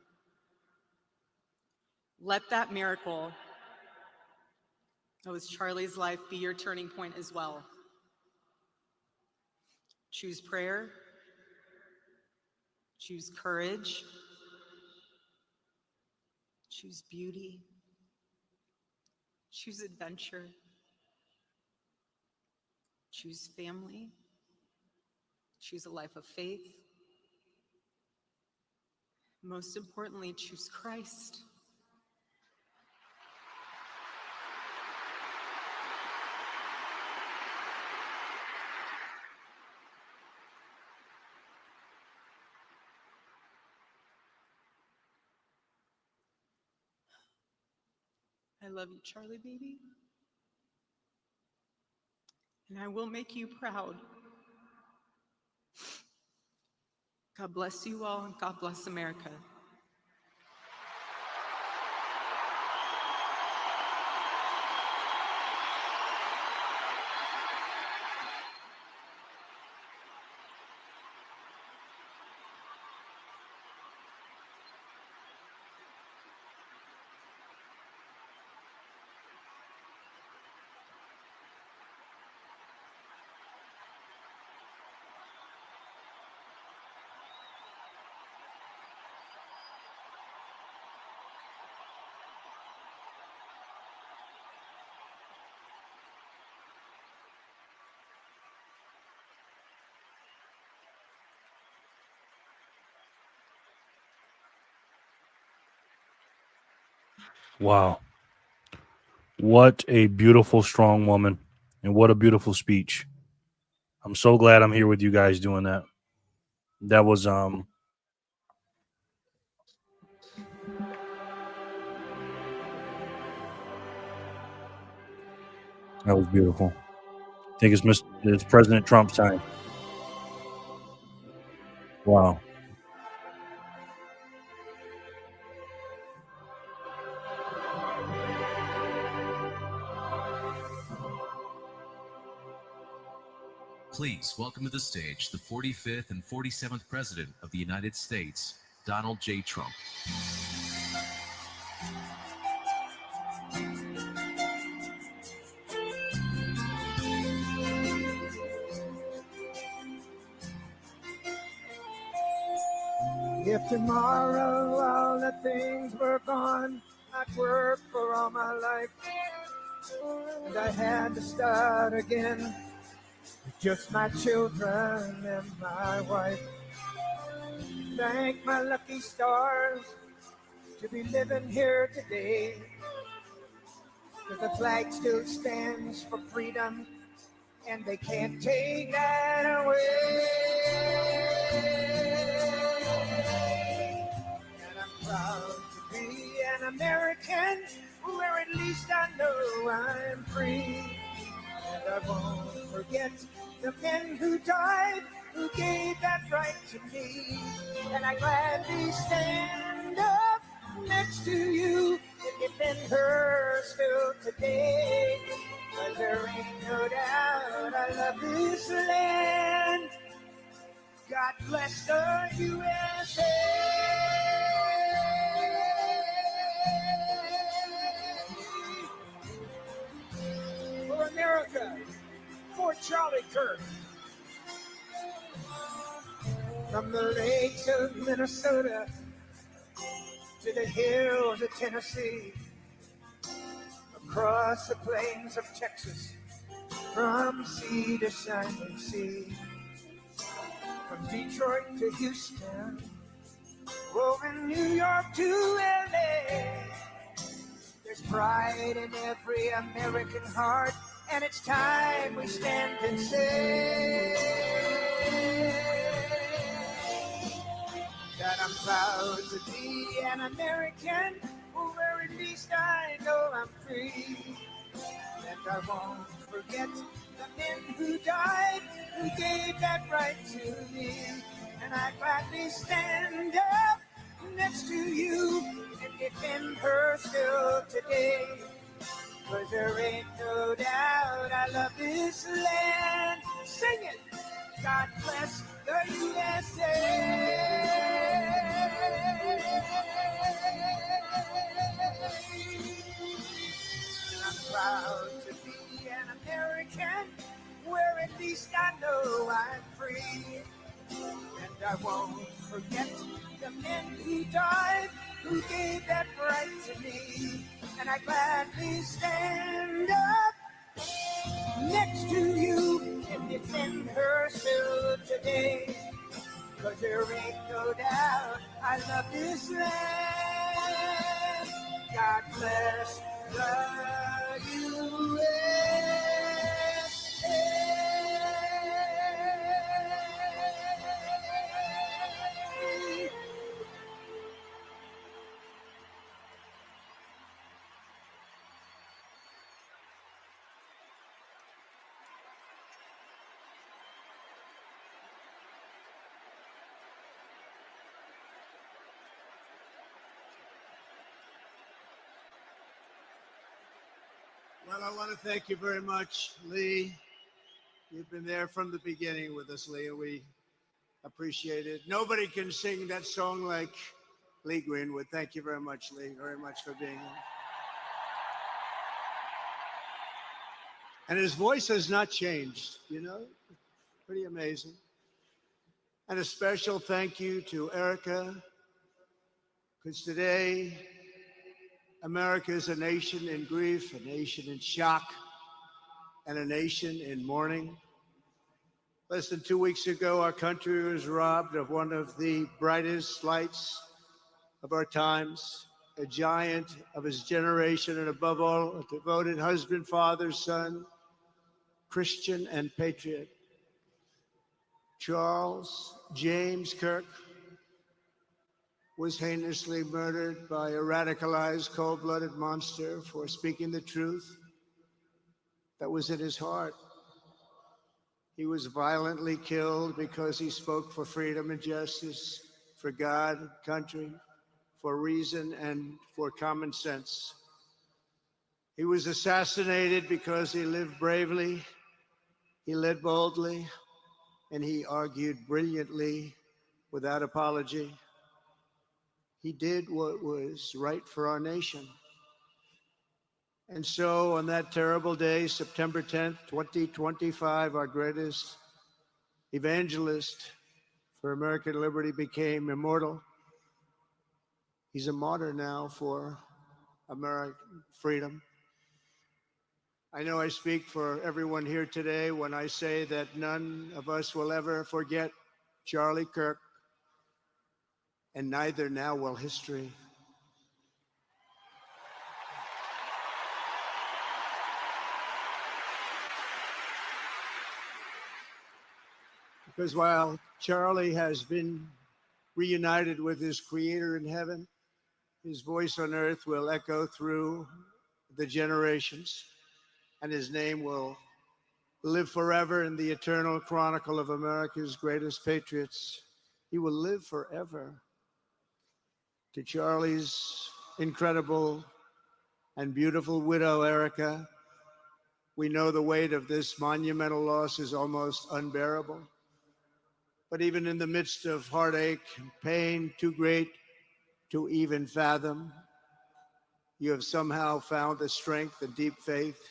Let that miracle that was Charlie's life be your turning point as well. Choose prayer. Choose courage. Choose beauty. Choose adventure. Choose family. Choose a life of faith. Most importantly, choose Christ. I love you, Charlie, baby. And I will make you proud. God bless you all, and God bless America. Wow. What a beautiful, strong woman. And what a beautiful speech. I'm so glad I'm here with you guys doing that. That was beautiful. I think it's President Trump's time. Wow. Please welcome to the stage the 45th and 47th President of the United States, Donald J. Trump. If tomorrow all the things were gone, I'd work for all my life, and I had to start again with just my children and my wife. Thank my lucky stars to be living here today, 'cause the flag still stands for freedom, and they can't take that away. And I'm proud to be an American, where at least I know I'm free. And I won't forget the men who died, who gave that right to me. And I gladly stand up next to you and defend her still today. 'Cause there ain't no doubt I love this land. God bless the USA. For America, for Charlie Kirk. From the lakes of Minnesota to the hills of Tennessee, across the plains of Texas, from sea to shining sea, from Detroit to Houston, oh, and New York to LA. There's pride in every American heart, and it's time we stand and say that I'm proud to be an American, where at least I know I'm free. And I won't forget the men who died, who gave that right to me. And I gladly stand up next to you and defend her still today. 'cause there ain't no doubt I love this land. Sing it! God bless the USA. I'm proud to be an American, where at least I know I'm free. And I won't forget the men who died, who gave that right to me. And I gladly stand up next to you and defend her still today. 'Cause there ain't no doubt I love this land. God bless the USA. Well, I want to thank you very much, Lee. You've been there from the beginning with us, Lee, and we appreciate it. Nobody can sing that song like Lee Greenwood. Thank you very much, Lee, very much for being here. And his voice has not changed, you know? Pretty amazing. And a special thank you to Erica, because today, America is a nation in grief, a nation in shock, and a nation in mourning. Less than 2 weeks ago, our country was robbed of one of the brightest lights of our times, a giant of his generation, and above all, a devoted husband, father, son, Christian, and patriot. Charles James Kirk was heinously murdered by a radicalized, cold-blooded monster for speaking the truth that was in his heart. He was violently killed because he spoke for freedom and justice, for God, country, for reason, and for common sense. He was assassinated because he lived bravely, he led boldly, and he argued brilliantly without apology. He did what was right for our nation. And so on that terrible day, September 10th, 2025, our greatest evangelist for American liberty became immortal. He's a martyr now for American freedom. I know I speak for everyone here today when I say that none of us will ever forget Charlie Kirk, and neither now will history. Because while Charlie has been reunited with his creator in heaven, his voice on earth will echo through the generations, and his name will live forever in the eternal chronicle of America's greatest patriots. He will live forever. To Charlie's incredible and beautiful widow, Erica, we know the weight of this monumental loss is almost unbearable. But even in the midst of heartache and pain too great to even fathom, you have somehow found the strength and deep faith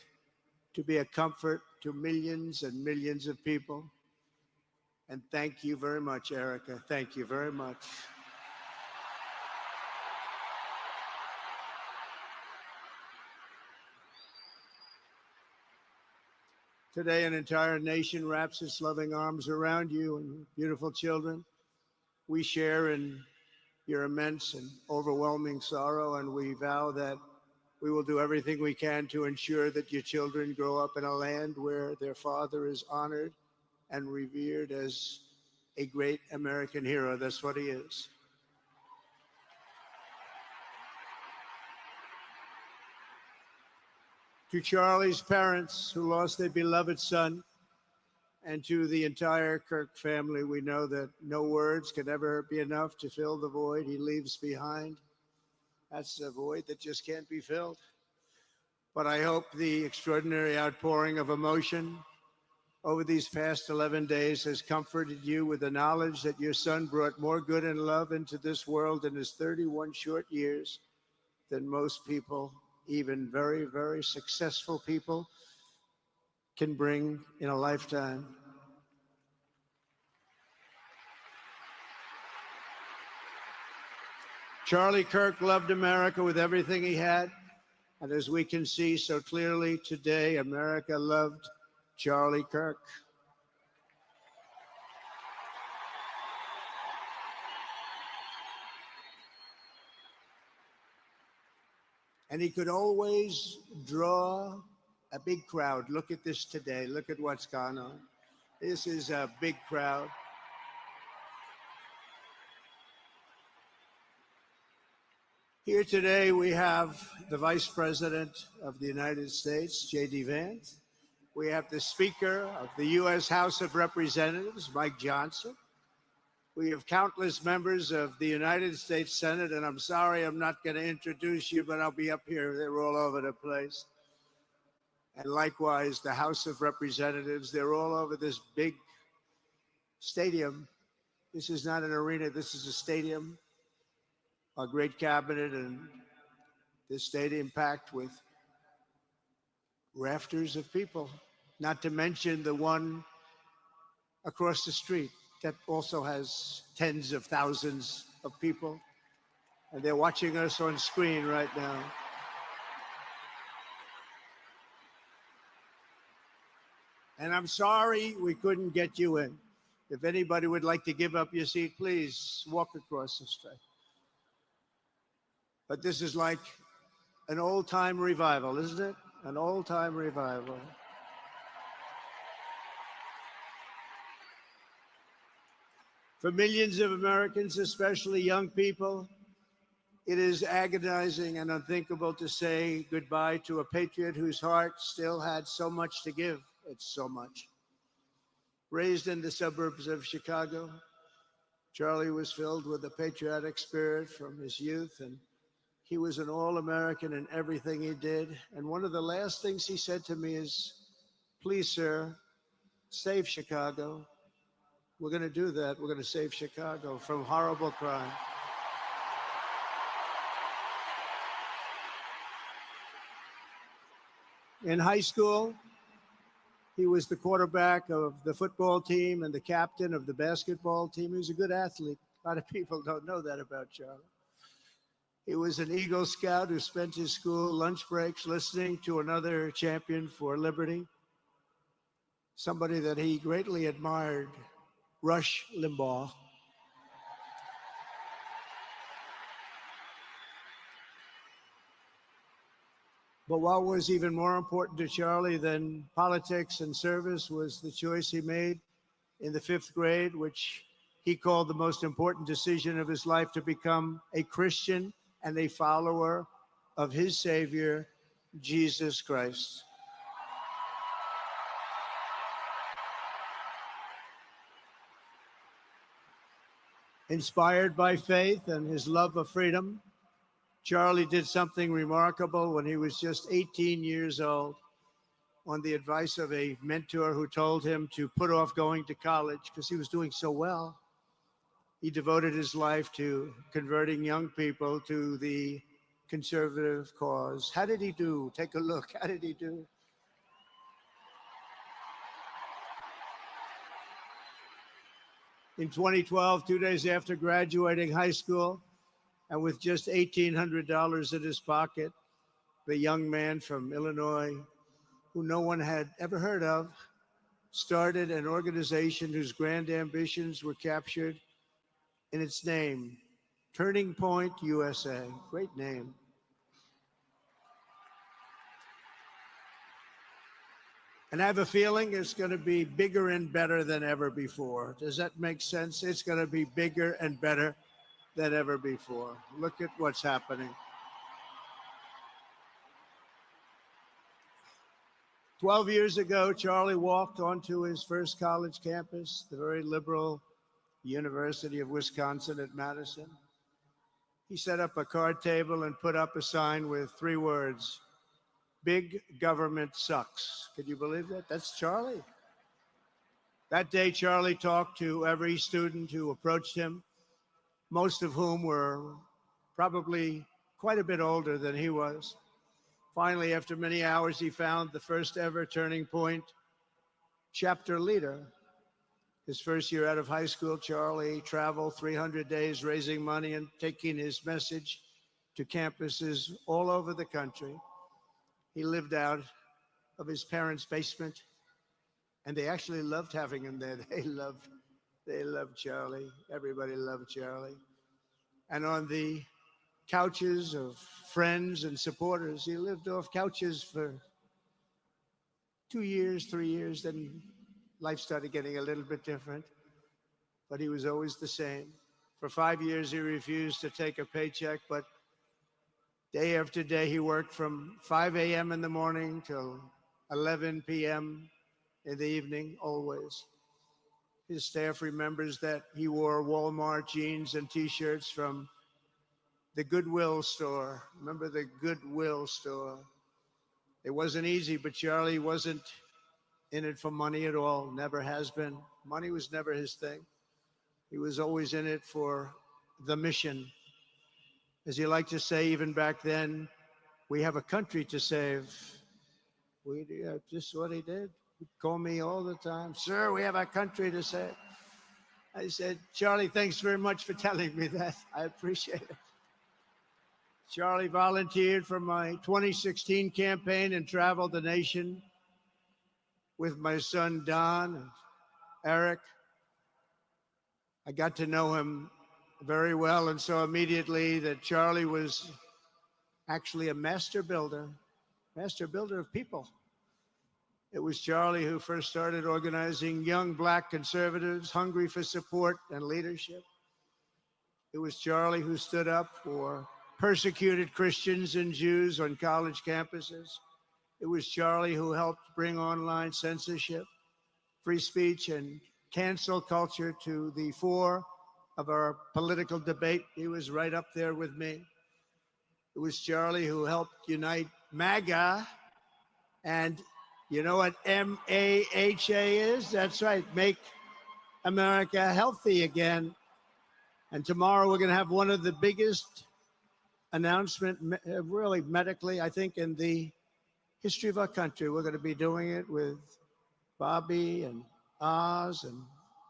to be a comfort to millions and millions of people. And thank you very much, Erica. Thank you very much. Today, an entire nation wraps its loving arms around you and your beautiful children. We share in your immense and overwhelming sorrow, and we vow that we will do everything we can to ensure that your children grow up in a land where their father is honored and revered as a great American hero. That's what he is. To Charlie's parents who lost their beloved son, and to the entire Kirk family, we know that no words can ever be enough to fill the void he leaves behind. That's a void that just can't be filled. but I hope the extraordinary outpouring of emotion over these past 11 days has comforted you with the knowledge that your son brought more good and love into this world in his 31 short years than most people, even very, very successful people, can bring in a lifetime. Charlie Kirk loved America with everything he had. And as we can see so clearly today, America loved Charlie Kirk. And he could always draw a big crowd. Look at this today. Look at what's gone on. This is a big crowd. Here today we have the Vice President of the United States, J.D. Vance. We have the Speaker of the U.S. House of Representatives, Mike Johnson. We have countless members of the United States Senate, and I'm sorry I'm not going to introduce you, but I'll be up here. They're all over the place. And likewise, the House of Representatives, they're all over this big stadium. This is not an arena, this is a stadium. Our great cabinet and this stadium packed with rafters of people, not to mention the one across the street that also has tens of thousands of people. And they're watching us on screen right now. And I'm sorry we couldn't get you in. If anybody would like to give up your seat, please walk across the street. But this is like an old-time revival, isn't it? An old-time revival. For millions of Americans, especially young people, it is agonizing and unthinkable to say goodbye to a patriot whose heart still had so much to give. It's so much. Raised in the suburbs of Chicago, Charlie was filled with a patriotic spirit from his youth, and he was an all-American in everything he did. And one of the last things he said to me is, "Please, sir, save Chicago." We're going to do that. We're going to save Chicago from horrible crime. In high school, he was the quarterback of the football team and the captain of the basketball team. He was a good athlete. A lot of people don't know that about Charlie. He was an Eagle Scout who spent his school lunch breaks listening to another champion for liberty, somebody that he greatly admired, Rush Limbaugh. But what was even more important to Charlie than politics and service was the choice he made in the 5th grade, which he called the most important decision of his life, to become a Christian and a follower of his Savior, Jesus Christ. Inspired by faith and his love of freedom, Charlie did something remarkable when he was just 18 years old. On the advice of a mentor who told him to put off going to college because he was doing so well, he devoted his life to converting young people to the conservative cause. How did he do? Take a look. How did he do? In 2012, 2 days after graduating high school, and with just $1,800 in his pocket, the young man from Illinois, who no one had ever heard of, started an organization whose grand ambitions were captured in its name, Turning Point USA. Great name. And I have a feeling it's going to be bigger and better than ever before. Does that make sense? It's going to be bigger and better than ever before. Look at what's happening. 12 years ago, Charlie walked onto his first college campus, the very liberal University of Wisconsin at Madison. He set up a card table and put up a sign with 3 words: Big government sucks. Could you believe that? That's Charlie. That day, Charlie talked to every student who approached him, most of whom were probably quite a bit older than he was. Finally, after many hours, he found the first ever turning point chapter leader. His first year out of high school, Charlie traveled 300 days raising money and taking his message to campuses all over the country. He lived out of his parents' basement, and they actually loved having him there. They loved Charlie. Everybody loved Charlie. And on the couches of friends and supporters, he lived off couches for 2 years, 3 years, then life started getting a little bit different, but he was always the same. For 5 years, he refused to take a paycheck, but day after day, he worked from 5 a.m. in the morning till 11 p.m. in the evening, always. His staff remembers that he wore Walmart jeans and T-shirts from the Goodwill store. Remember the Goodwill store? It wasn't easy, but Charlie wasn't in it for money at all, never has been. Money was never his thing. He was always in it for the mission. As he liked to say, even back then, we have a country to save. Just what he did. He'd call me all the time, sir, we have a country to save. I said, Charlie, thanks very much for telling me that. I appreciate it. Charlie volunteered for my 2016 campaign and traveled the nation with my son, Don and Eric. I got to know him very well and saw immediately that Charlie was actually a master builder of people. It was Charlie who first started organizing young Black conservatives hungry for support and leadership. It was Charlie who stood up for persecuted Christians and Jews on college campuses. It was Charlie who helped bring online censorship, free speech, and cancel culture to the fore of our political debate. He was right up there with me. It was Charlie who helped unite MAGA. And you know what MAHA is? That's right, Make America Healthy Again. And tomorrow we're going to have one of the biggest announcement, really medically, I think, in the history of our country. We're going to be doing it with Bobby and Oz and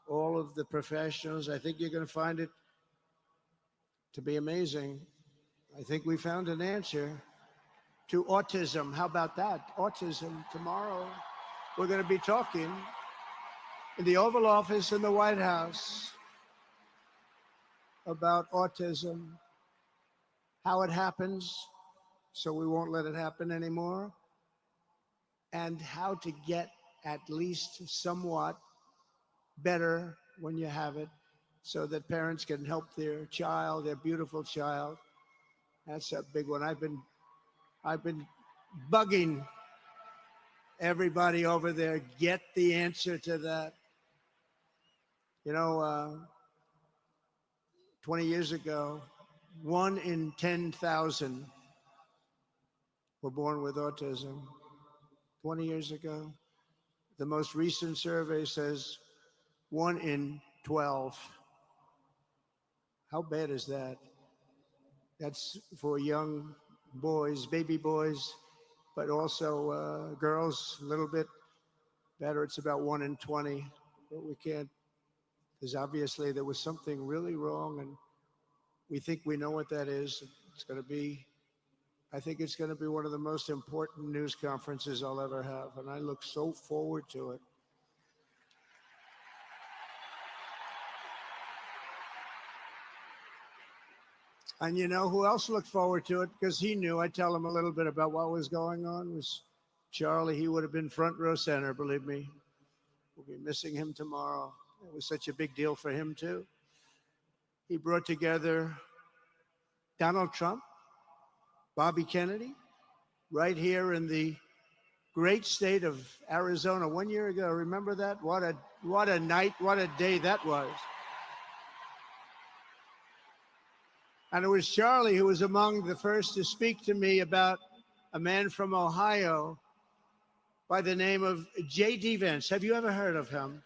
all of the professionals. I think you're going to find it to be amazing. I think we found an answer to autism. How about that? Autism. Tomorrow, we're going to be talking in the Oval Office in the White House about autism, how it happens, so we won't let it happen anymore, and how to get at least somewhat better when you have it, so that parents can help their child, their beautiful child. That's a big one. I've been bugging everybody over there, get the answer to that. You know, 20 years ago, 1 in 10,000 were born with autism. 20 years ago. The most recent survey says 1 in 12. How bad is that? That's for young boys, baby boys, but also girls, a little bit better. It's about 1 in 20. But we can't, because obviously there was something really wrong, and we think we know what that is. It's going to be, I think it's going to be one of the most important news conferences I'll ever have, and I look so forward to it. And you know who else looked forward to it? Because he knew. I tell him a little bit about what was going on. Was Charlie. He would have been front row center, believe me. We'll be missing him tomorrow. It was such a big deal for him, too. He brought together Donald Trump, Bobby Kennedy, right here in the great state of Arizona 1 year ago. Remember that? What a night, what a day that was. And it was Charlie who was among the first to speak to me about a man from Ohio by the name of J.D. Vance. Have you ever heard of him?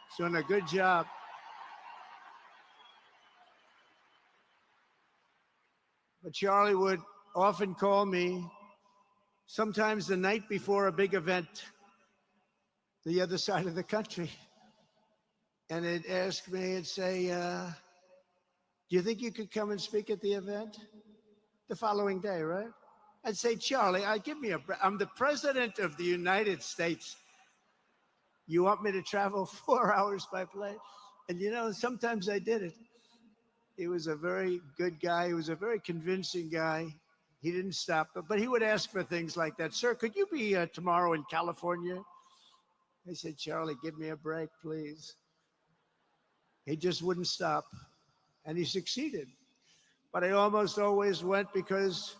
He's doing a good job. But Charlie would often call me, sometimes the night before a big event, the other side of the country. And he'd ask me and say, do you think you could come and speak at the event? The following day, right? I'd say, Charlie, I'm the president of the United States. You want me to travel 4 hours by plane? And you know, sometimes I did it. He was a very good guy. He was a very convincing guy. He didn't stop, but he would ask for things like that. Sir, could you be tomorrow in California? I said, Charlie, give me a break, please. He just wouldn't stop, and he succeeded. But I almost always went because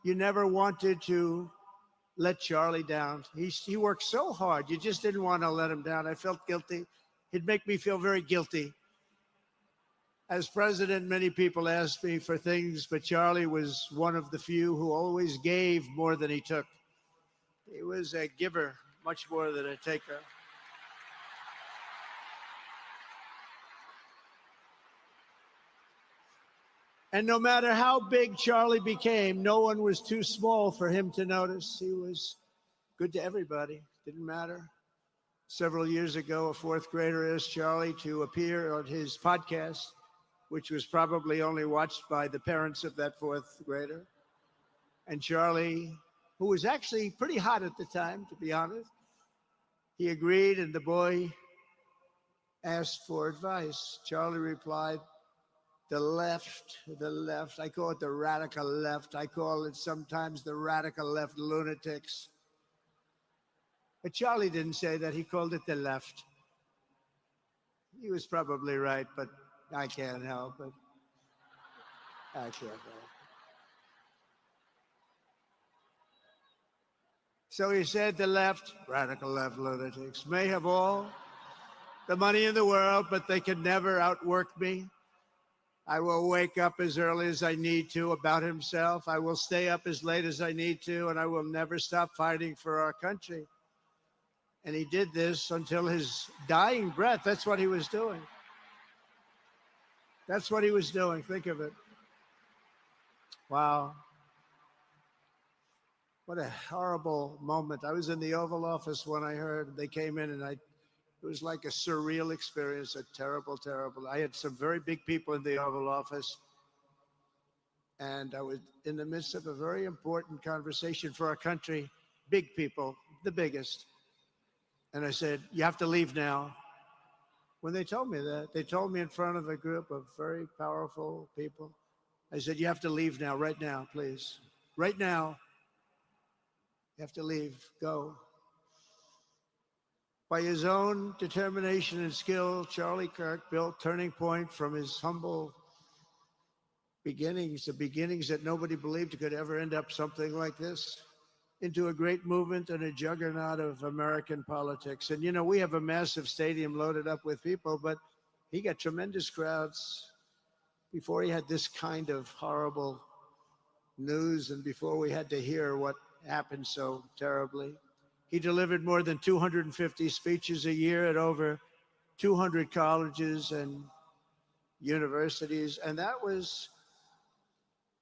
you never wanted to let Charlie down. He worked so hard. You just didn't want to let him down. I felt guilty. He'd make me feel very guilty. As president, many people asked me for things, but Charlie was one of the few who always gave more than he took. He was a giver, much more than a taker. And no matter how big Charlie became, no one was too small for him to notice. He was good to everybody. Didn't matter. Several years ago, a fourth grader asked Charlie to appear on his podcast, which was probably only watched by the parents of that fourth grader. And Charlie, who was actually pretty hot at the time, to be honest, he agreed, and the boy asked for advice. Charlie replied, the left. I call it the radical left. I call it sometimes the radical left lunatics. But Charlie didn't say that. He called it the left. He was probably right, but I can't help it. I can't help it. So he said the left, radical left lunatics, may have all the money in the world, but they can never outwork me. I will wake up as early as I need to about himself. I will stay up as late as I need to, and I will never stop fighting for our country. And he did this until his dying breath. That's what he was doing. That's what he was doing. Think of it. Wow. What a horrible moment. I was in the Oval Office when I heard they came in, and it was like a surreal experience, a terrible, terrible. I had some very big people in the Oval Office, and I was in the midst of a very important conversation for our country, big people, the biggest. And I said, you have to leave now. When they told me that, they told me in front of a group of very powerful people. I said, you have to leave now, right now, please. Right now. You have to leave, go. By his own determination and skill, Charlie Kirk built Turning Point from his humble beginnings, the beginnings that nobody believed could ever end up something like this, into a great movement and a juggernaut of American politics. And, you know, we have a massive stadium loaded up with people, but he got tremendous crowds before he had this kind of horrible news and before we had to hear what happened so terribly. He delivered more than 250 speeches a year at over 200 colleges and universities. And that was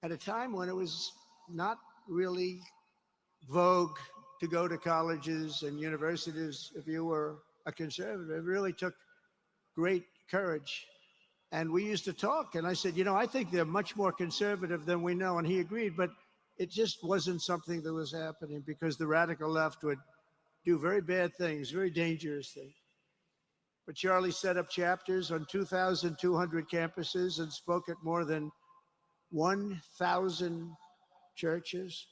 at a time when it was not really vogue to go to colleges and universities if you were a conservative. It really took great courage. And we used to talk, and I said, you know, I think they're much more conservative than we know. And he agreed, but it just wasn't something that was happening because the radical left would do very bad things, very dangerous things. But Charlie set up chapters on 2,200 campuses and spoke at more than 1,000 churches.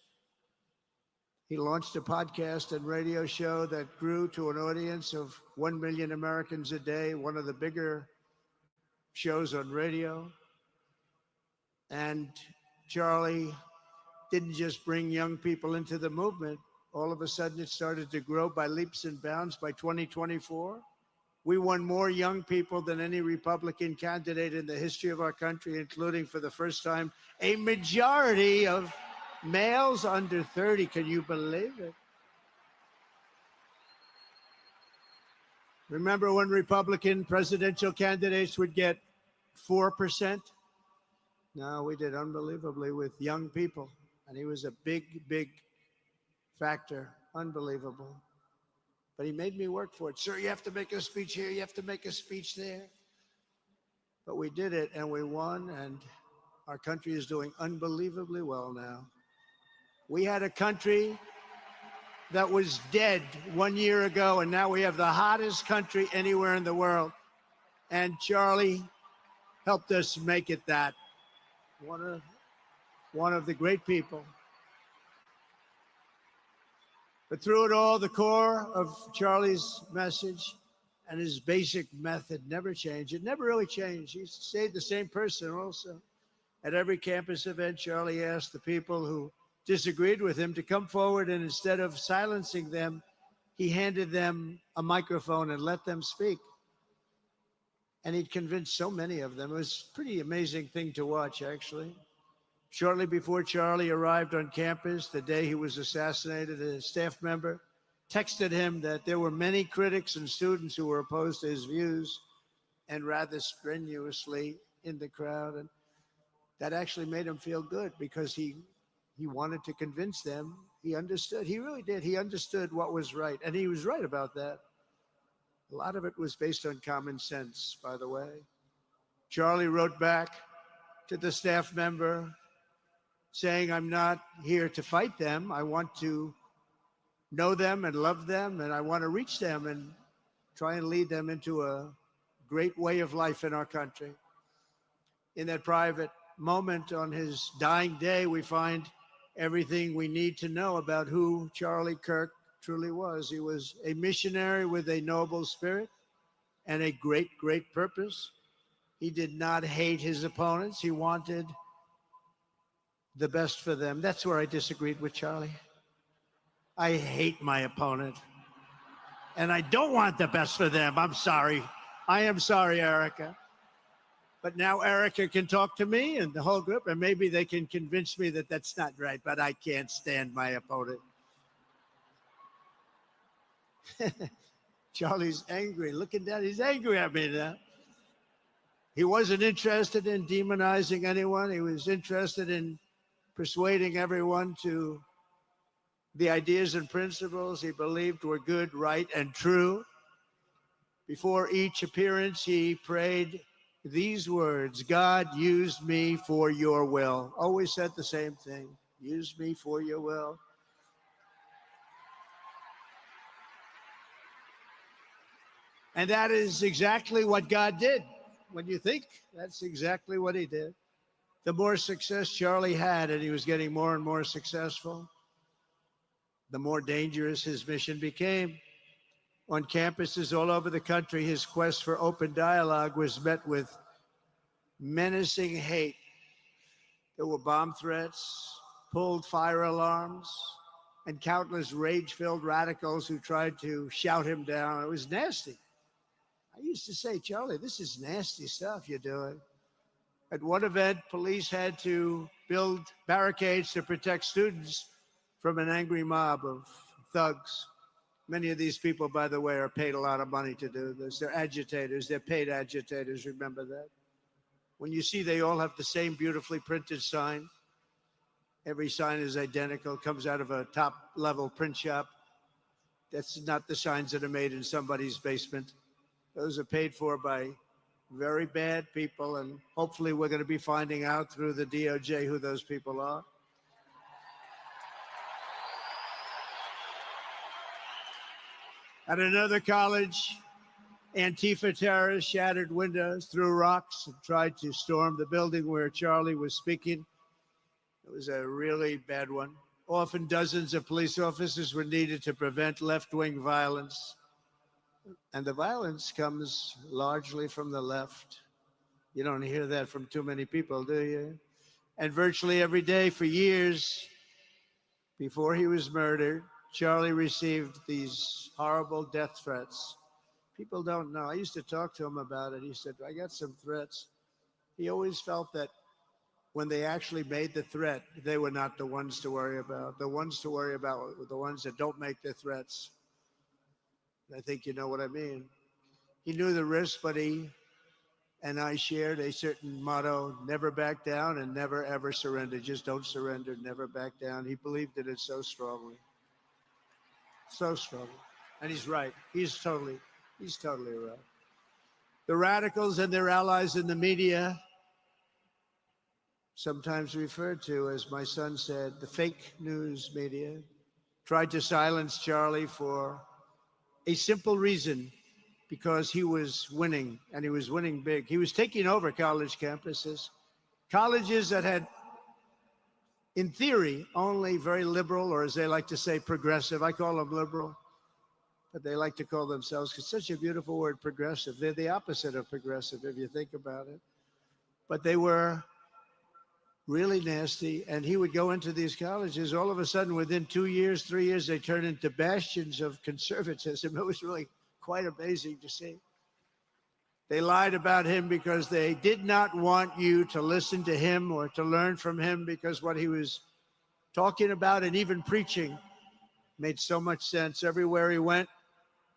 He launched a podcast and radio show that grew to an audience of 1 million Americans a day, one of the bigger shows on radio. And Charlie didn't just bring young people into the movement. All of a sudden, it started to grow by leaps and bounds. By 2024, we won more young people than any Republican candidate in the history of our country, including, for the first time, a majority of Males under 30, can you believe it? Remember when Republican presidential candidates would get 4%? No, we did unbelievably with young people. And he was a big, big factor. Unbelievable. But he made me work for it. Sir, you have to make a speech here. You have to make a speech there. But we did it and we won. And our country is doing unbelievably well now. We had a country that was dead 1 year ago, and now we have the hottest country anywhere in the world. And Charlie helped us make it that. One of the great people. But through it all, the core of Charlie's message and his basic method never changed. It never really changed. He stayed the same person also. At every campus event, Charlie asked the people who disagreed with him to come forward, and instead of silencing them, he handed them a microphone and let them speak. And he'd convinced so many of them. It was a pretty amazing thing to watch, actually. Shortly before Charlie arrived on campus, the day he was assassinated, a staff member texted him that there were many critics and students who were opposed to his views and rather strenuously in the crowd. And that actually made him feel good because he wanted to convince them. He understood. He really did. He understood what was right. And he was right about that. A lot of it was based on common sense, by the way. Charlie wrote back to the staff member saying, I'm not here to fight them. I want to know them and love them, and I want to reach them and try and lead them into a great way of life in our country. In that private moment on his dying day, we find everything we need to know about who Charlie Kirk truly was. He was a missionary with a noble spirit and a great, great purpose. He did not hate his opponents. He wanted the best for them. That's where I disagreed with Charlie. I hate my opponent, and I don't want the best for them. I'm sorry. I am sorry, Erica. But now Erica can talk to me and the whole group, and maybe they can convince me that that's not right, but I can't stand my opponent. Charlie's angry. Looking down, he's angry at me now. He wasn't interested in demonizing anyone. He was interested in persuading everyone to the ideas and principles he believed were good, right, and true. Before each appearance, he prayed these words: God, use me for your will. Always said the same thing. Use me for your will. And that is exactly what God did. When you think, that's exactly what he did. The more success Charlie had, and he was getting more and more successful, the more dangerous his mission became. On campuses all over the country, his quest for open dialogue was met with menacing hate. There were bomb threats, pulled fire alarms, and countless rage-filled radicals who tried to shout him down. It was nasty. I used to say, Charlie, this is nasty stuff you're doing. At one event, police had to build barricades to protect students from an angry mob of thugs. Many of these people, by the way, are paid a lot of money to do this. They're agitators. They're paid agitators. Remember that. When you see they all have the same beautifully printed sign, every sign is identical, comes out of a top-level print shop. That's not the signs that are made in somebody's basement. Those are paid for by very bad people, and hopefully we're going to be finding out through the DOJ who those people are. At another college, Antifa terrorists shattered windows, threw rocks, and tried to storm the building where Charlie was speaking. It was a really bad one. Often dozens of police officers were needed to prevent left-wing violence. And the violence comes largely from the left. You don't hear that from too many people, do you? And virtually every day for years before he was murdered, Charlie received these horrible death threats. People don't know. I used to talk to him about it. He said, I got some threats. He always felt that when they actually made the threat, they were not the ones to worry about. The ones to worry about were the ones that don't make the threats. I think you know what I mean. He knew the risk, but he and I shared a certain motto: never back down and never ever surrender. Just don't surrender, never back down. He believed in it so strongly. So strongly. And he's right. He's totally right. The radicals and their allies in the media, sometimes referred to, as my son said, the fake news media, tried to silence Charlie for a simple reason: because he was winning, and he was winning big. He was taking over college campuses, colleges that had, in theory, only very liberal, or as they like to say, progressive. I call them liberal, but they like to call themselves, because such a beautiful word, progressive. They're the opposite of progressive, if you think about it. But they were really nasty, and he would go into these colleges. All of a sudden, within 2 years, 3 years, they turned into bastions of conservatism. It was really quite amazing to see. They lied about him because they did not want you to listen to him or to learn from him, because what he was talking about and even preaching made so much sense. Everywhere he went,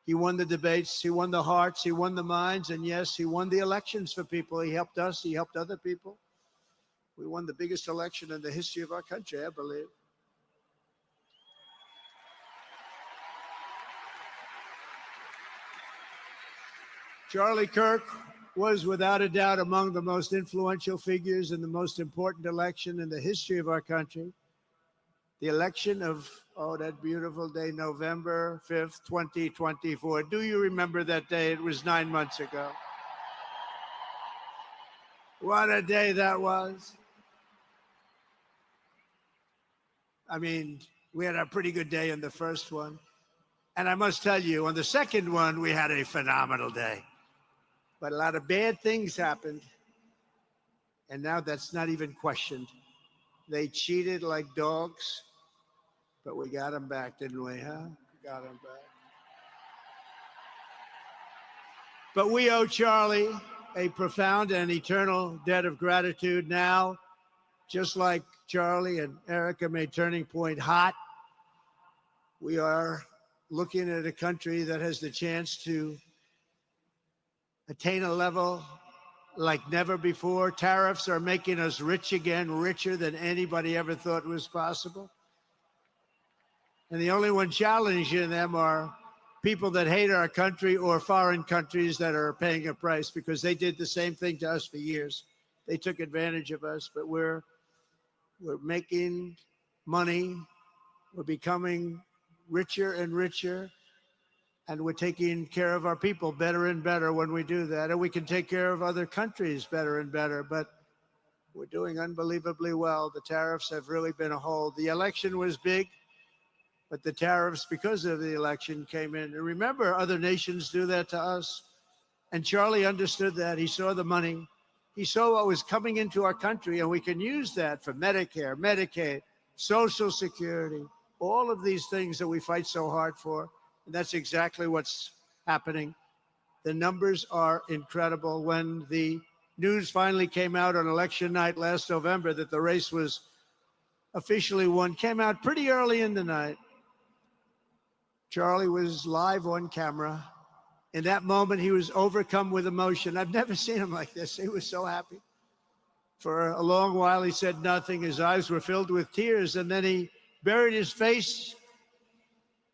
he won the debates, he won the hearts, he won the minds, and yes, he won the elections for people. He helped us, he helped other people. We won the biggest election in the history of our country, I believe. Charlie Kirk was without a doubt among the most influential figures in the most important election in the history of our country. The election of, that beautiful day, November 5th, 2024. Do you remember that day? It was 9 months ago. What a day that was. I mean, we had a pretty good day in the first one. And I must tell you, on the second one, we had a phenomenal day. But a lot of bad things happened. And now that's not even questioned. They cheated like dogs, but we got them back, didn't we, huh? We got them back. But we owe Charlie a profound and eternal debt of gratitude now. Just like Charlie and Erica made Turning Point hot, we are looking at a country that has the chance to attain a level like never before. Tariffs are making us rich again, richer than anybody ever thought was possible. And the only one challenging them are people that hate our country or foreign countries that are paying a price, because they did the same thing to us for years. They took advantage of us, but we're making money. We're becoming richer and richer. And we're taking care of our people better and better when we do that. And we can take care of other countries better and better. But we're doing unbelievably well. The tariffs have really been a hold. The election was big, but the tariffs, because of the election, came in. And remember, other nations do that to us. And Charlie understood that. He saw the money. He saw what was coming into our country, and we can use that for Medicare, Medicaid, Social Security, all of these things that we fight so hard for. And that's exactly what's happening. The numbers are incredible. When the news finally came out on election night last November that the race was officially won, came out pretty early in the night. Charlie was live on camera. In that moment, he was overcome with emotion. I've never seen him like this. He was so happy. For a long while, he said nothing. His eyes were filled with tears, and then he buried his face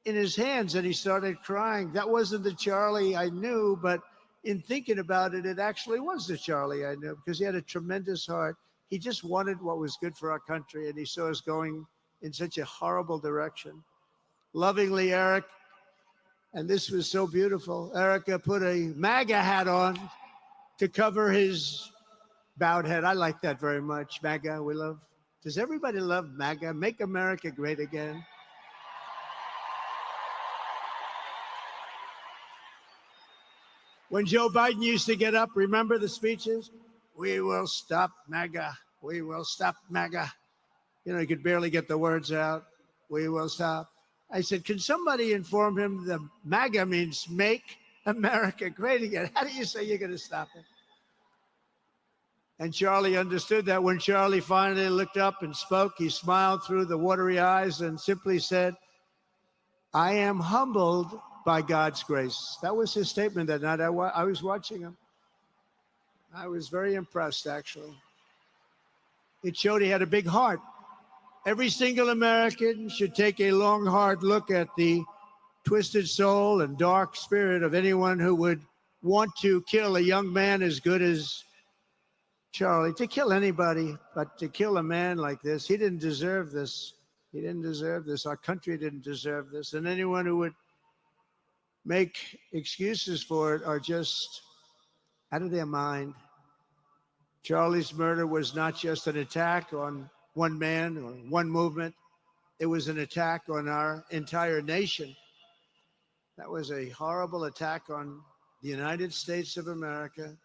in his hands and he started crying. That wasn't the Charlie I knew, but in thinking about it, it actually was the Charlie I knew, because he had a tremendous heart. He just wanted what was good for our country, and he saw us going in such a horrible direction. Lovingly, Eric, and this was so beautiful, Erica put a MAGA hat on to cover his bowed head. I like that very much. MAGA, we love. Does everybody love MAGA? Make America great again. When Joe Biden used to get up, remember the speeches? We will stop MAGA. We will stop MAGA. You know, he could barely get the words out. We will stop. I said, can somebody inform him the MAGA means make America great again? How do you say you're going to stop it? And Charlie understood that. When Charlie finally looked up and spoke, he smiled through the watery eyes and simply said, "I am humbled by God's grace." That was his statement that night. I was watching him. I was very impressed, actually. It showed he had a big heart. Every single American should take a long, hard look at the twisted soul and dark spirit of anyone who would want to kill a young man as good as Charlie. To kill anybody, but to kill a man like this, he didn't deserve this. He didn't deserve this. Our country didn't deserve this. And anyone who would make excuses for it are just out of their mind. Charlie's murder was not just an attack on one man or one movement. It was an attack on our entire nation. That was a horrible attack on the United States of America.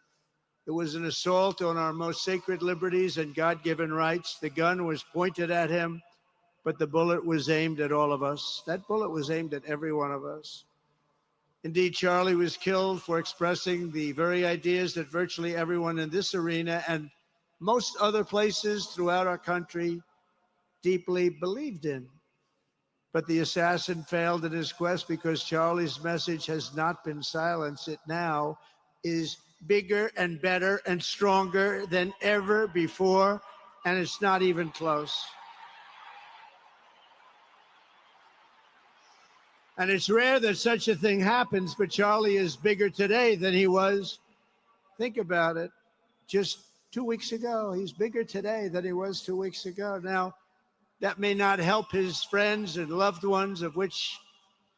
It was an assault on our most sacred liberties and God-given rights. The gun was pointed at him, but the bullet was aimed at all of us. That bullet was aimed at every one of us. Indeed, Charlie was killed for expressing the very ideas that virtually everyone in this arena and most other places throughout our country deeply believed in. But the assassin failed in his quest because Charlie's message has not been silenced. It now is bigger and better and stronger than ever before, and it's not even close. And it's rare that such a thing happens, but Charlie is bigger today than he was, think about it, just 2 weeks ago. He's bigger today than he was 2 weeks ago. Now, that may not help his friends and loved ones, of which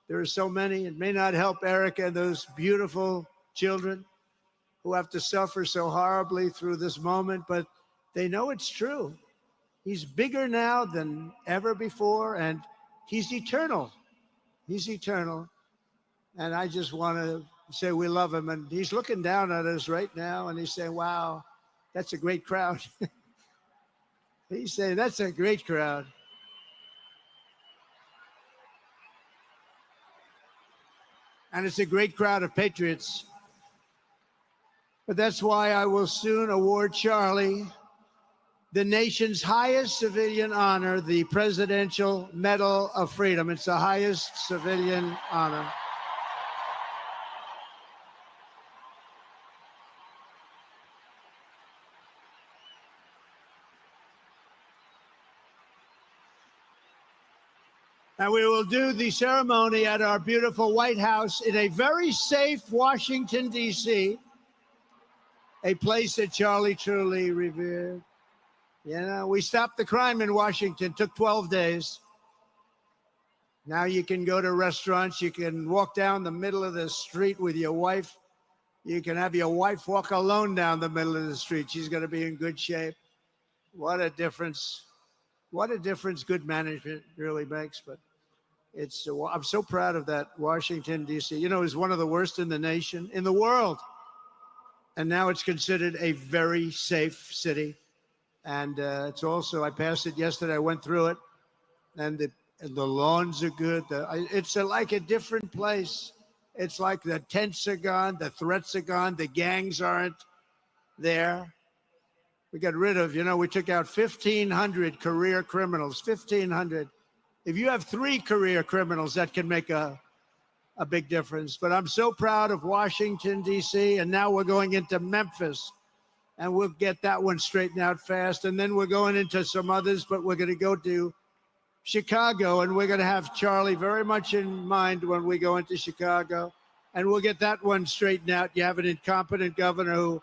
there are so many. It may not help Erica and those beautiful children who have to suffer so horribly through this moment, but they know it's true. He's bigger now than ever before, and he's eternal. He's eternal. And I just want to say we love him. And he's looking down at us right now, and he's saying, wow, that's a great crowd. He's saying, that's a great crowd. And it's a great crowd of patriots. But that's why I will soon award Charlie the nation's highest civilian honor, the Presidential Medal of Freedom. It's the highest civilian honor. And we will do the ceremony at our beautiful White House in a very safe Washington, D.C., a place that Charlie truly revered. You know, we stopped the crime in Washington, took 12 days. Now you can go to restaurants, you can walk down the middle of the street with your wife. You can have your wife walk alone down the middle of the street. She's going to be in good shape. What a difference. What a difference good management really makes. But it's, I'm so proud of that Washington, D.C. You know, it's one of the worst in the nation, in the world. And now it's considered a very safe city. And it's also, I passed it yesterday, I went through it, and the lawns are good. It's like a different place. It's like the tents are gone, the threats are gone, the gangs aren't there. We got rid of, you know, we took out 1,500 career criminals, 1,500. If you have 3 career criminals, that can make a big difference. But I'm so proud of Washington, D.C., and now we're going into Memphis. And we'll get that one straightened out fast. And then we're going into some others, but we're going to go to Chicago, and we're going to have Charlie very much in mind when we go into Chicago. And we'll get that one straightened out. You have an incompetent governor who,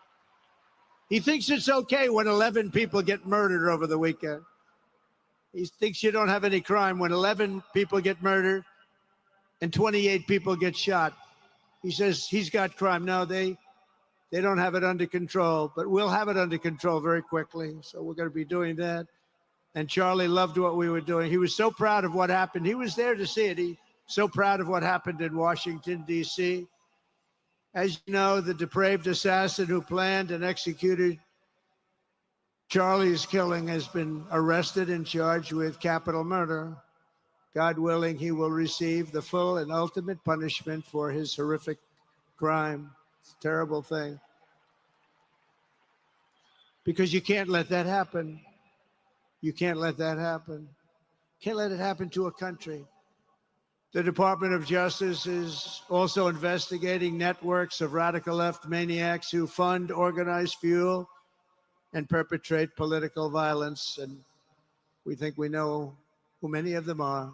he thinks it's okay when 11 people get murdered over the weekend. He thinks you don't have any crime when 11 people get murdered and 28 people get shot. He says he's got crime. No, they don't have it under control, but we'll have it under control very quickly. So we're going to be doing that. And Charlie loved what we were doing. He was so proud of what happened. He was there to see it. He's so proud of what happened in Washington, D.C. As you know, the depraved assassin who planned and executed Charlie's killing has been arrested and charged with capital murder. God willing, he will receive the full and ultimate punishment for his horrific crime. It's a terrible thing. because you can't let that happen. You can't let that happen. Can't let it happen to a country. The Department of Justice is also investigating networks of radical left maniacs who fund, organize, fuel, and perpetrate political violence. And we think we know who many of them are.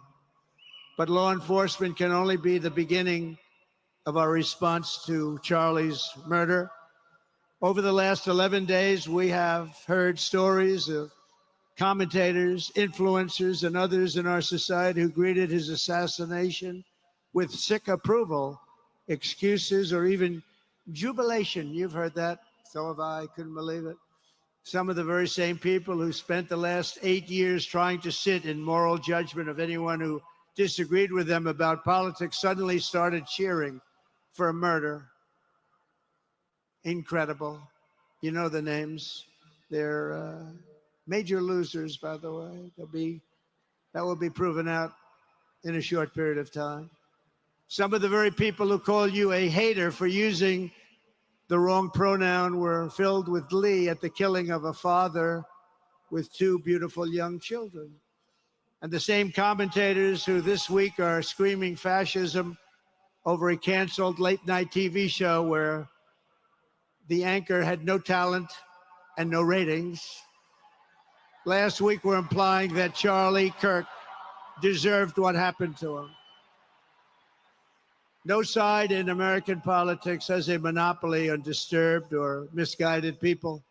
But law enforcement can only be the beginning of our response to Charlie's murder. Over the last 11 days, we have heard stories of commentators, influencers, and others in our society who greeted his assassination with sick approval, excuses, or even jubilation. You've heard that. So have I. Couldn't believe it. Some of the very same people who spent the last 8 years trying to sit in moral judgment of anyone who disagreed with them about politics suddenly started cheering for a murder. Incredible. You know the names. They're major losers, by the way. That will be proven out in a short period of time. Some of the very people who call you a hater for using the wrong pronoun were filled with glee at the killing of a father with 2 beautiful young children. And the same commentators who this week are screaming fascism over a canceled late-night TV show where the anchor had no talent and no ratings. Last week were implying that Charlie Kirk deserved what happened to him. No side in American politics has a monopoly on disturbed or misguided people.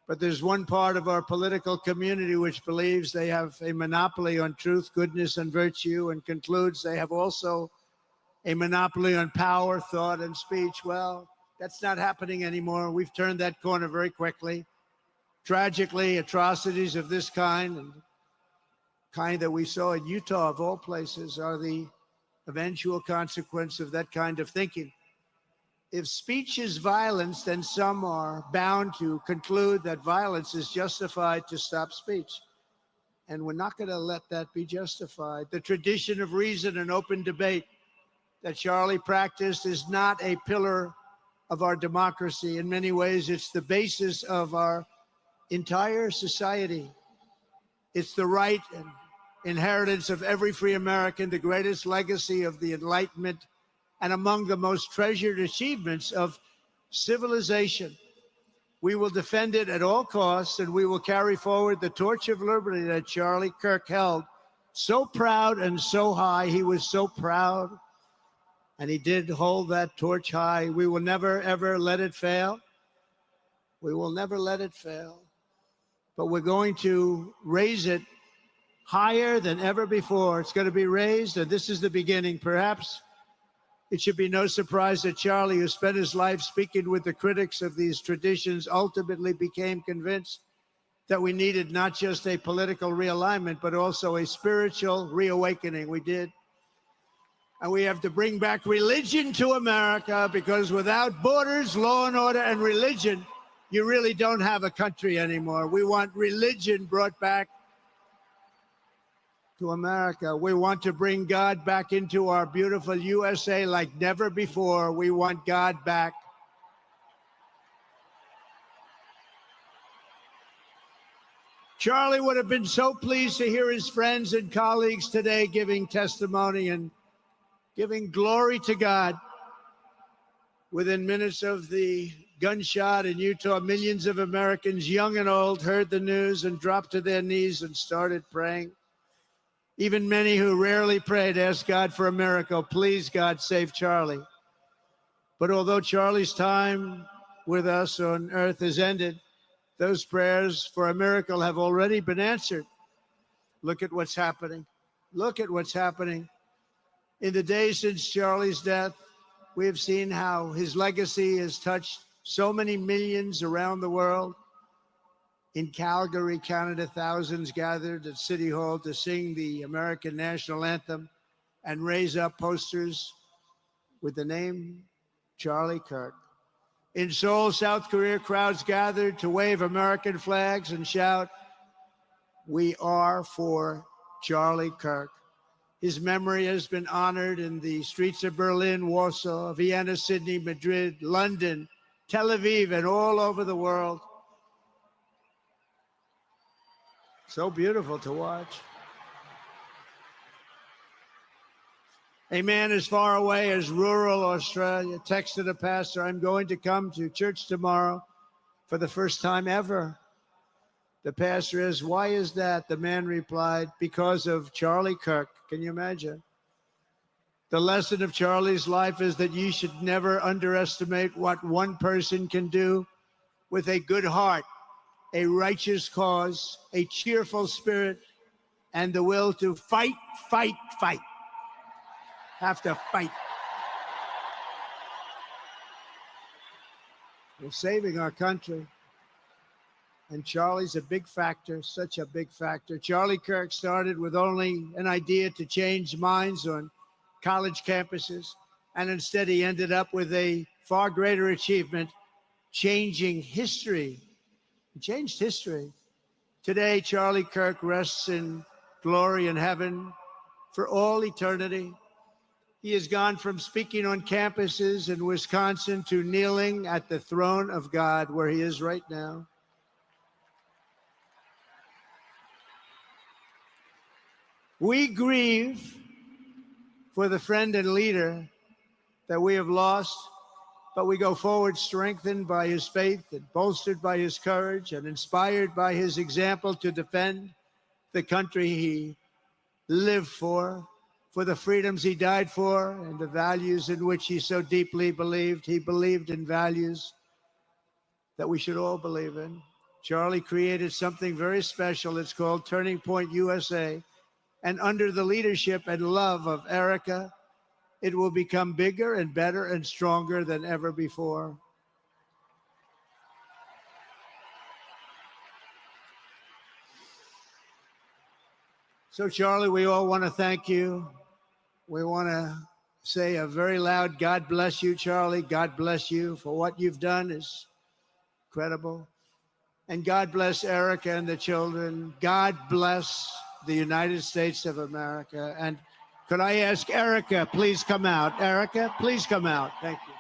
But there's one part of our political community which believes they have a monopoly on truth, goodness, and virtue, and concludes they have also a monopoly on power, thought, and speech. Well, that's not happening anymore. We've turned that corner very quickly. Tragically, atrocities of this kind, and kind that we saw in Utah, of all places, are the eventual consequence of that kind of thinking. If speech is violence, then some are bound to conclude that violence is justified to stop speech. And we're not going to let that be justified. The tradition of reason and open debate that Charlie practiced is not a pillar of our democracy. In many ways, it's the basis of our entire society. It's the right and inheritance of every free American, the greatest legacy of the Enlightenment, and among the most treasured achievements of civilization. We will defend it at all costs, and we will carry forward the torch of liberty that Charlie Kirk held so proud and so high. He was so proud, and he did hold that torch high. We will never, ever let it fail. We will never let it fail. But we're going to raise it higher than ever before. It's going to be raised, and this is the beginning. Perhaps it should be no surprise that Charlie, who spent his life speaking with the critics of these traditions, ultimately became convinced that we needed not just a political realignment, but also a spiritual reawakening. We did. And we have to bring back religion to America, because without borders, law and order, and religion, you really don't have a country anymore. We want religion brought back to America. We want to bring God back into our beautiful USA like never before. We want God back. Charlie would have been so pleased to hear his friends and colleagues today giving testimony and giving glory to God. Within minutes of the gunshot in Utah, millions of Americans, young and old, heard the news and dropped to their knees and started praying. Even many who rarely prayed asked God for a miracle. Please, God, save Charlie. But although Charlie's time with us on earth has ended, those prayers for a miracle have already been answered. Look at what's happening. Look at what's happening. In the days since Charlie's death, we have seen how his legacy has touched so many millions around the world. In Calgary, Canada, thousands gathered at City Hall to sing the American national anthem and raise up posters with the name Charlie Kirk. In Seoul, South Korea, crowds gathered to wave American flags and shout, "We are for Charlie Kirk." His memory has been honored in the streets of Berlin, Warsaw, Vienna, Sydney, Madrid, London, Tel Aviv, and all over the world. So beautiful to watch. A man as far away as rural Australia texted a pastor, "I'm going to come to church tomorrow for the first time ever." The pastor asked, "Why is that?" The man replied, "Because of Charlie Kirk." Can you imagine? The lesson of Charlie's life is that you should never underestimate what one person can do with a good heart, a righteous cause, a cheerful spirit, and the will to fight, fight, fight. Have to fight. We're saving our country. And Charlie's a big factor, such a big factor. Charlie Kirk started with only an idea to change minds on college campuses, and instead he ended up with a far greater achievement, changing history. He changed history. Today, Charlie Kirk rests in glory in heaven for all eternity. He has gone from speaking on campuses in Wisconsin to kneeling at the throne of God, where he is right now. We grieve for the friend and leader that we have lost, but we go forward strengthened by his faith and bolstered by his courage and inspired by his example to defend the country he lived for the freedoms he died for, and the values in which he so deeply believed. He believed in values that we should all believe in. Charlie created something very special. It's called Turning Point USA. And under the leadership and love of Erica, it will become bigger and better and stronger than ever before. So, Charlie, we all want to thank you. We want to say a very loud God bless you, Charlie. God bless you for what you've done is incredible. And God bless Erica and the children. God bless the United States of America. And could I ask Erica, please come out. Erica, please come out. Thank you.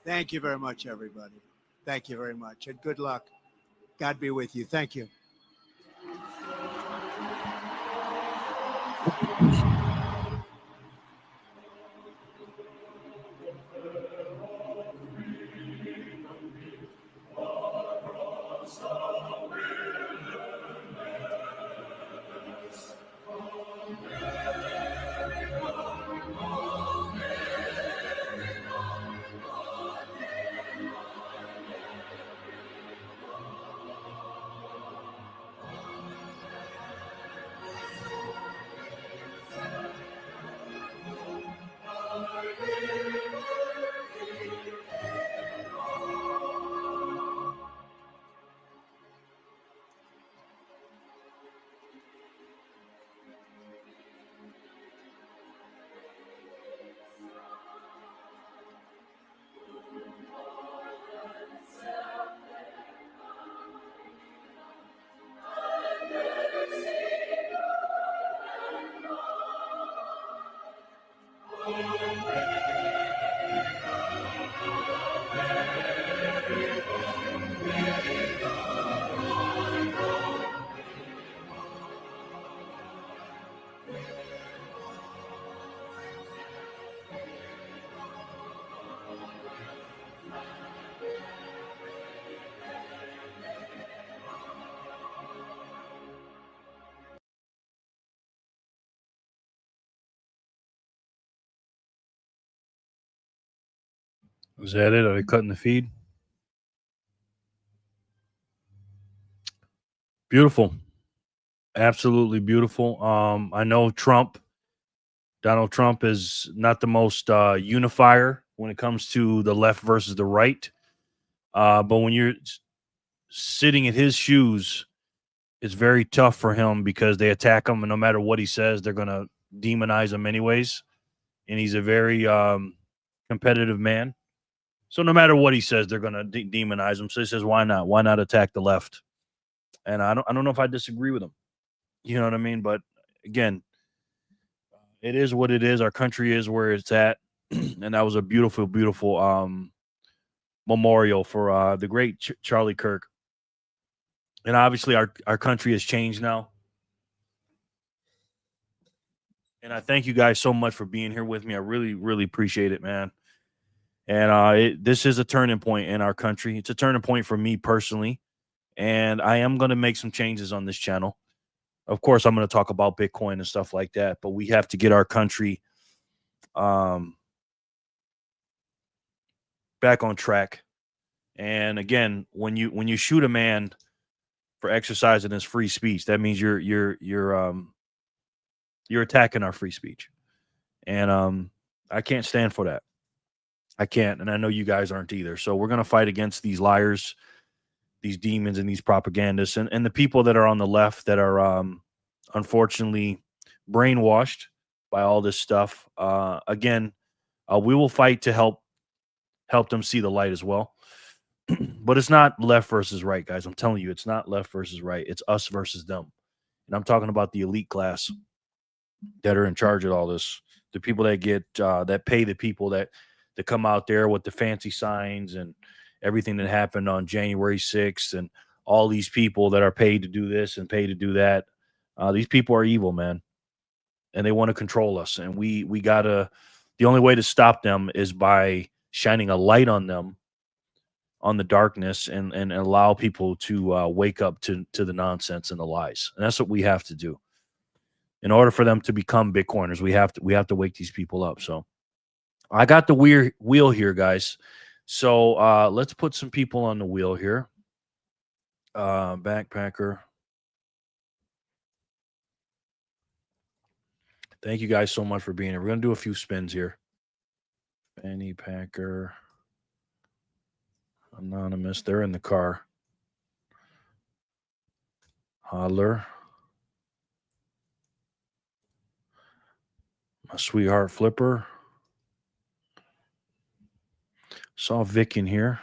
Thank you very much, everybody. Thank you very much. And good luck. God be with you. Thank you. Is that it? Are they cutting the feed? Beautiful. Absolutely beautiful. I know Donald Trump is not the most unifier when it comes to the left versus the right. But when you're sitting in his shoes, it's very tough for him because they attack him, and no matter what he says, they're going to demonize him anyways. And he's a very competitive man. So no matter what he says, they're going to demonize him. So he says, "Why not? Why not attack the left?" And I don't know if I disagree with him. You know what I mean? But again, it is what it is. Our country is where it's at, and that was a beautiful, beautiful memorial for the great Charlie Kirk. And obviously, our country has changed now. And I thank you guys so much for being here with me. I really, really appreciate it, man. And this is a turning point in our country. It's a turning point for me personally. And I am going to make some changes on this channel. Of course, I'm going to talk about Bitcoin and stuff like that. But we have to get our country back on track. And again, when you shoot a man for exercising his free speech, that means you're attacking our free speech. And I can't stand for that. I can't, and I know you guys aren't either. So we're going to fight against these liars, these demons, and these propagandists, and the people that are on the left that are unfortunately brainwashed by all this stuff. Again, we will fight to help them see the light as well. But it's not left versus right, guys. I'm telling you, it's not left versus right. It's us versus them. And I'm talking about the elite class that are in charge of all this. The people that get that pay the people that come out there with the fancy signs and everything that happened on January 6th, and all these people that are paid to do this and paid to do that. These people are evil, man, and they want to control us. And we gotta. The only way to stop them is by shining a light on them, on the darkness, and allow people to wake up to the nonsense and the lies. And that's what we have to do. In order for them to become Bitcoiners, we have to wake these people up. So I got the wheel here, guys. So let's put some people on the wheel here. Backpacker. Thank you guys so much for being here. We're going to do a few spins here. Fanny Packer. Anonymous. They're in the car. Hodler. My sweetheart Flipper. Saw Vic in here.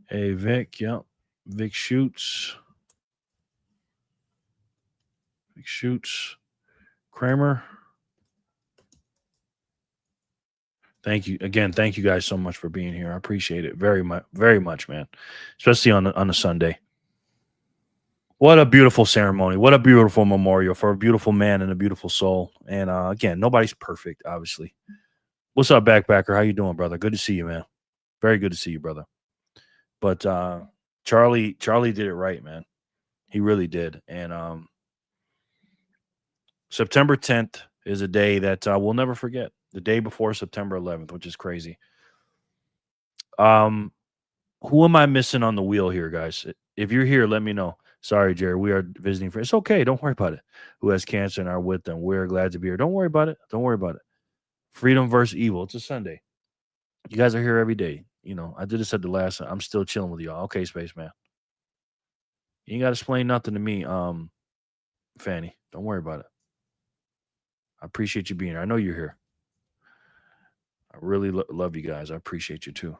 Hey, Vic. Yep. Vic shoots. Vic shoots. Kramer. Thank you again. Thank you guys so much for being here. I appreciate it very much, man. Especially on a Sunday. What a beautiful ceremony. What a beautiful memorial for a beautiful man and a beautiful soul. And again, nobody's perfect, obviously. What's up, Backpacker? How you doing, brother? Good to see you, man. Very good to see you, brother. But Charlie did it right, man. He really did. And September 10th is a day that we'll never forget. The day before September 11th, which is crazy. Who am I missing on the wheel here, guys? If you're here, let me know. Sorry, Jerry. We are visiting for. It's okay. Don't worry about it. Who has cancer and are with them? We're glad to be here. Don't worry about it. Don't worry about it. Freedom versus evil. It's a Sunday. You guys are here every day. You know, I did this at the last time. I'm still chilling with y'all. Okay, Spaceman. You ain't got to explain nothing to me, Fanny. Don't worry about it. I appreciate you being here. I know you're here. I really love you guys. I appreciate you too.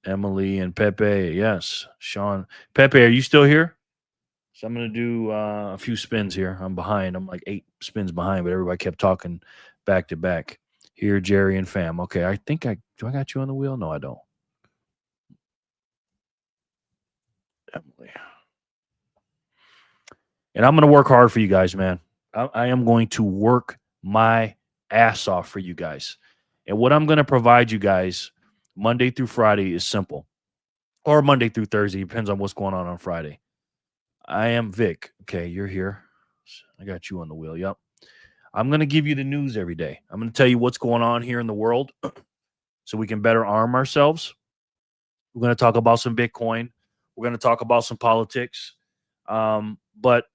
Emily and Pepe. Yes. Sean. Pepe, are you still here? So I'm going to do a few spins here. I'm behind. I'm like 8 spins behind, but everybody kept talking back to back. Here, Jerry and fam. Okay, I think do I got you on the wheel? No, I don't. Emily. And I'm going to work hard for you guys, man. I am going to work my ass off for you guys. And what I'm going to provide you guys Monday through Friday is simple. Or Monday through Thursday. Depends on what's going on Friday. I am Vic. Okay, you're here. I got you on the wheel. Yep. I'm going to give you the news every day. I'm going to tell you what's going on here in the world. so we can better arm ourselves. We're going to talk about some Bitcoin. We're going to talk about some politics. But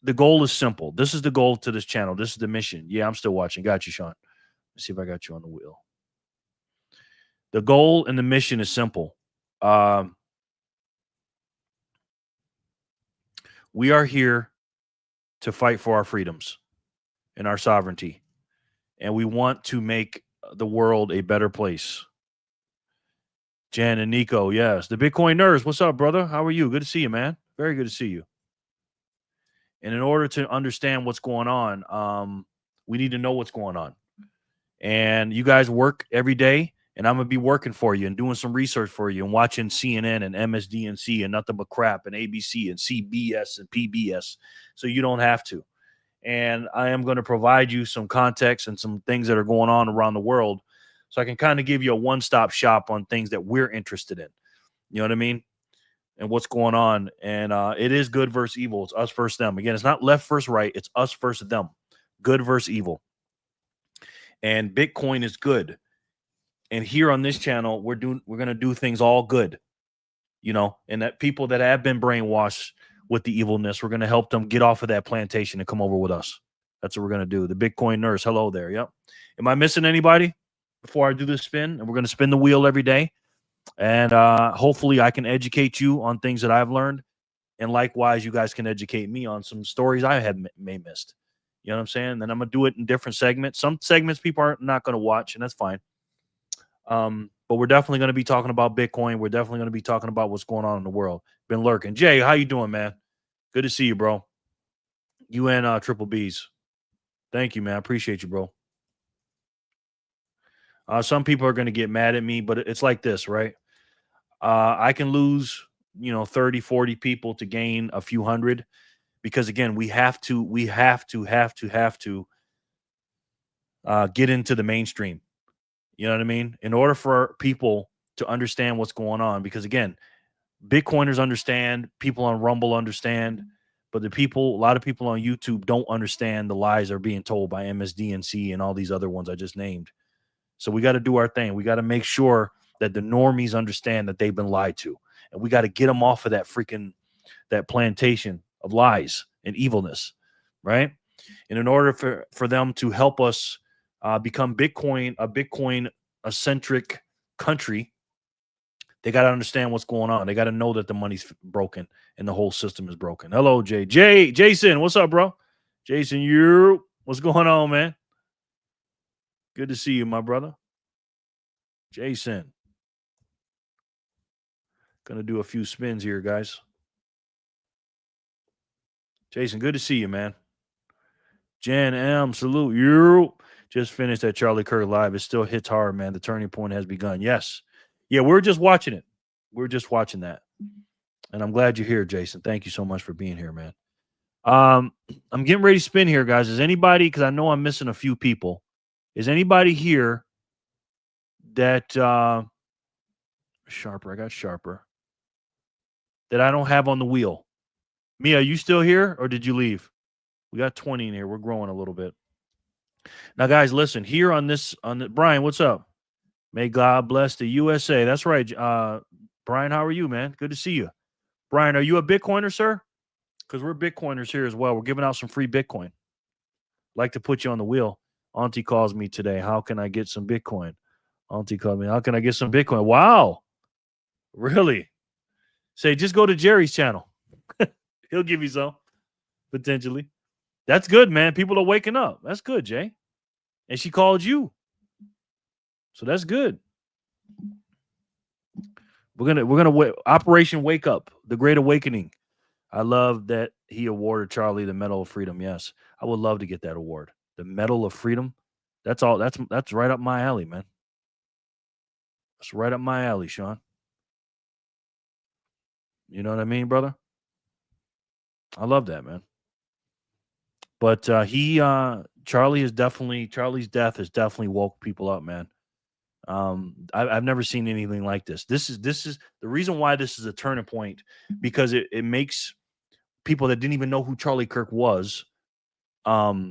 the goal is simple. This is the goal to this channel. This is the mission. Yeah, I'm still watching. Got you, Sean. Let's see if I got you on the wheel. The goal and the mission is simple. We are here to fight for our freedoms and our sovereignty. And we want to make the world a better place. Jan and Nico, yes. The Bitcoin Nerds, what's up, brother? How are you? Good to see you, man. Very good to see you. And in order to understand what's going on, we need to know what's going on. And you guys work every day, and I'm going to be working for you and doing some research for you and watching CNN and MSDNC and nothing but crap and ABC and CBS and PBS, so you don't have to. And I am going to provide you some context and some things that are going on around the world, so I can kind of give you a one-stop shop on things that we're interested in. You know what I mean? And what's going on. And it is good versus evil. It's us versus them. Again, it's not left versus right. It's us versus them. Good versus evil. And Bitcoin is good. And here on this channel, we're going to do things all good. You know, and that people that have been brainwashed with the evilness, we're going to help them get off of that plantation and come over with us. That's what we're going to do. The Bitcoin Nurse. Hello there. Yep. Am I missing anybody before I do this spin? And we're going to spin the wheel every day. And hopefully I can educate you on things that I've learned. And likewise, you guys can educate me on some stories I have may missed. You know what I'm saying? Then I'm going to do it in different segments. Some segments people are not going to watch, and that's fine. But we're definitely going to be talking about Bitcoin. We're definitely going to be talking about what's going on in the world. Been lurking. Jay, how you doing, man? Good to see you, bro. You and Triple B's. Thank you, man. I appreciate you, bro. Some people are going to get mad at me, but it's like this, right? I can lose, 30, 40 people to gain a few hundred, because again, we have to get into the mainstream. You know what I mean? In order for people to understand what's going on, because again, Bitcoiners understand, people on Rumble understand, but a lot of people on YouTube don't understand the lies that are being told by MSDNC and all these other ones I just named. So we got to do our thing. We got to make sure that the normies understand that they've been lied to. And we got to get them off of that plantation of lies and evilness, right? And in order for them to help us become a Bitcoin-centric country, they got to understand what's going on. They got to know that the money's broken and the whole system is broken. Hello, Jason, what's up, bro? Jason, what's going on, man? Good to see you, my brother. Jason. Gonna do a few spins here, guys. Jason, good to see you, man. Jan M, salute you. Just finished that Charlie Kirk live. It still hits hard, man. The turning point has begun. Yes. Yeah, we're just watching it. We're just watching that. And I'm glad you're here, Jason. Thank you so much for being here, man. I'm getting ready to spin here, guys. Is anybody, because I know I'm missing a few people, is anybody here that sharper? I got sharper. That I don't have on the wheel. Mia, you still here or did you leave? We got 20 in here. We're growing a little bit. Now, guys, listen, here on Brian, what's up? May God bless the USA. That's right. Brian, how are you, man? Good to see you. Brian, are you a Bitcoiner, sir? Because we're Bitcoiners here as well. We're giving out some free Bitcoin. Like to put you on the wheel. Auntie calls me today. How can I get some Bitcoin? Auntie called me. How can I get some Bitcoin? Wow. Really? Say, just go to Jerry's channel. He'll give you some, potentially. That's good, man. People are waking up. That's good, Jay. And she called you. So that's good. We're gonna Operation Wake Up, the Great Awakening. I love that he awarded Charlie the Medal of Freedom. Yes, I would love to get that award, the Medal of Freedom. That's all. That's right up my alley, man. That's right up my alley, Sean. You know what I mean, brother? I love that, man. But Charlie's death has definitely woke people up, man. I've never seen anything like this. This is the reason why this is a turning point, because it makes people that didn't even know who Charlie Kirk was. Yeah,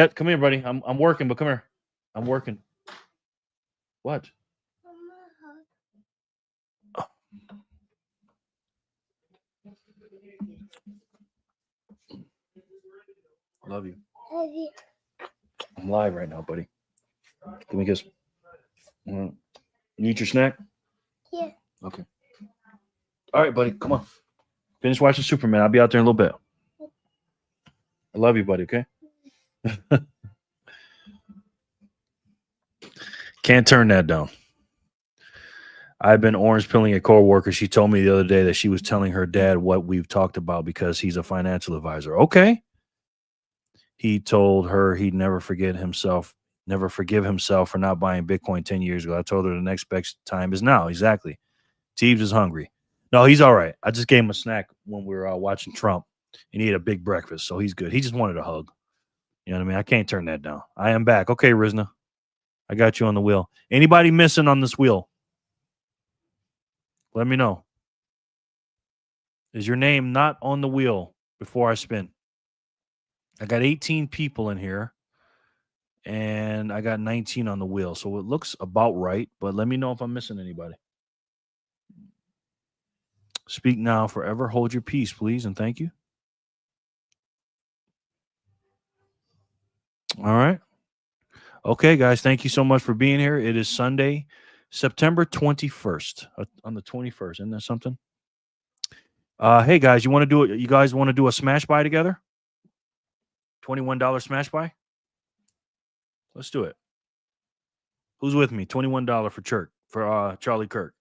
come here, buddy. I'm working, but come here. I'm working. What? Oh. Love you. I'm live right now, buddy. Give me a kiss. You eat your snack? Yeah. Okay. All right, buddy. Come on. Finish watching Superman. I'll be out there in a little bit. I love you, buddy. Okay. Can't turn that down. I've been orange pilling a coworker. She told me the other day that she was telling her dad what we've talked about because he's a financial advisor. Okay. He told her he'd never forgive himself for not buying Bitcoin 10 years ago. I told her the next best time is now. Exactly. Teebs is hungry. No, he's all right. I just gave him a snack when we were watching Trump, and he ate a big breakfast, so he's good. He just wanted a hug. You know what I mean? I can't turn that down. I am back. Okay, Rizna. I got you on the wheel. Anybody missing on this wheel? Let me know. Is your name not on the wheel before I spin? I got 18 people in here, and I got 19 on the wheel, so it looks about right, but let me know if I'm missing anybody. Speak now, forever hold your peace, please, and thank you. All right. Okay, guys, thank you so much for being here. It is Sunday, September 21st. On the 21st, isn't that something? Hey, guys, you guys want to do a smash buy together? $21 smash buy? Let's do it. Who's with me? $21 for Charlie Kirk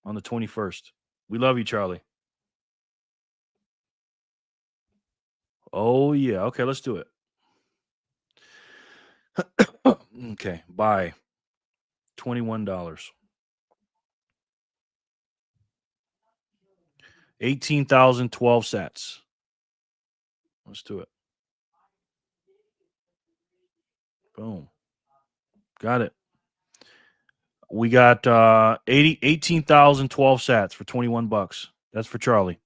on the 21st. We love you, Charlie. Oh, yeah. Okay, let's do it. Okay, buy $21. 18,012 sats. Let's do it. Boom. Got it. We got 18,012 sats for $21. That's for Charlie.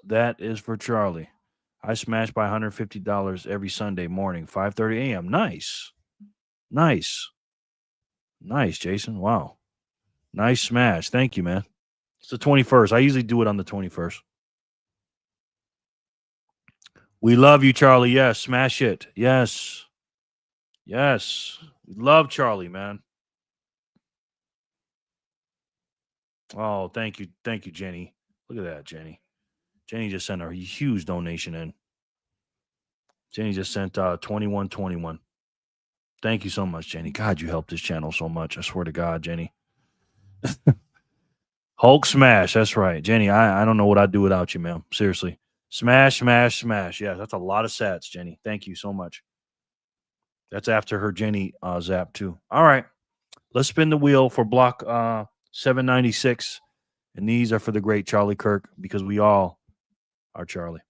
That is for Charlie. I smash by $150 every Sunday morning, 5:30 a.m. Nice. Nice. Nice, Jason. Wow. Nice smash. Thank you, man. It's the 21st. I usually do it on the 21st. We love you, Charlie. Yes. Smash it. Yes. Yes. We love Charlie, man. Oh, thank you. Thank you, Jenny. Look at that, Jenny. Jenny just sent a huge donation in. Jenny just sent $21.21. Thank you so much, Jenny. God, you helped this channel so much. I swear to God, Jenny. Hulk smash. That's right. Jenny, I don't know what I'd do without you, man. Seriously. Smash, smash, smash. Yeah, that's a lot of sats, Jenny. Thank you so much. That's after her Jenny zap, too. All right. Let's spin the wheel for block 796. And these are for the great Charlie Kirk because we all are Charlie.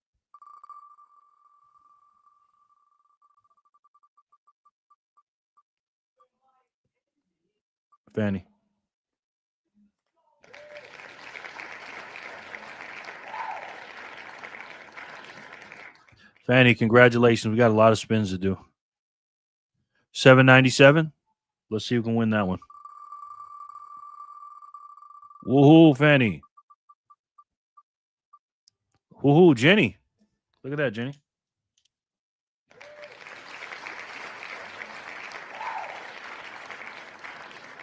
Fanny. Fanny, congratulations. We got a lot of spins to do. 797. Let's see who can win that one. Woohoo, Fanny. Woohoo, Jenny. Look at that, Jenny.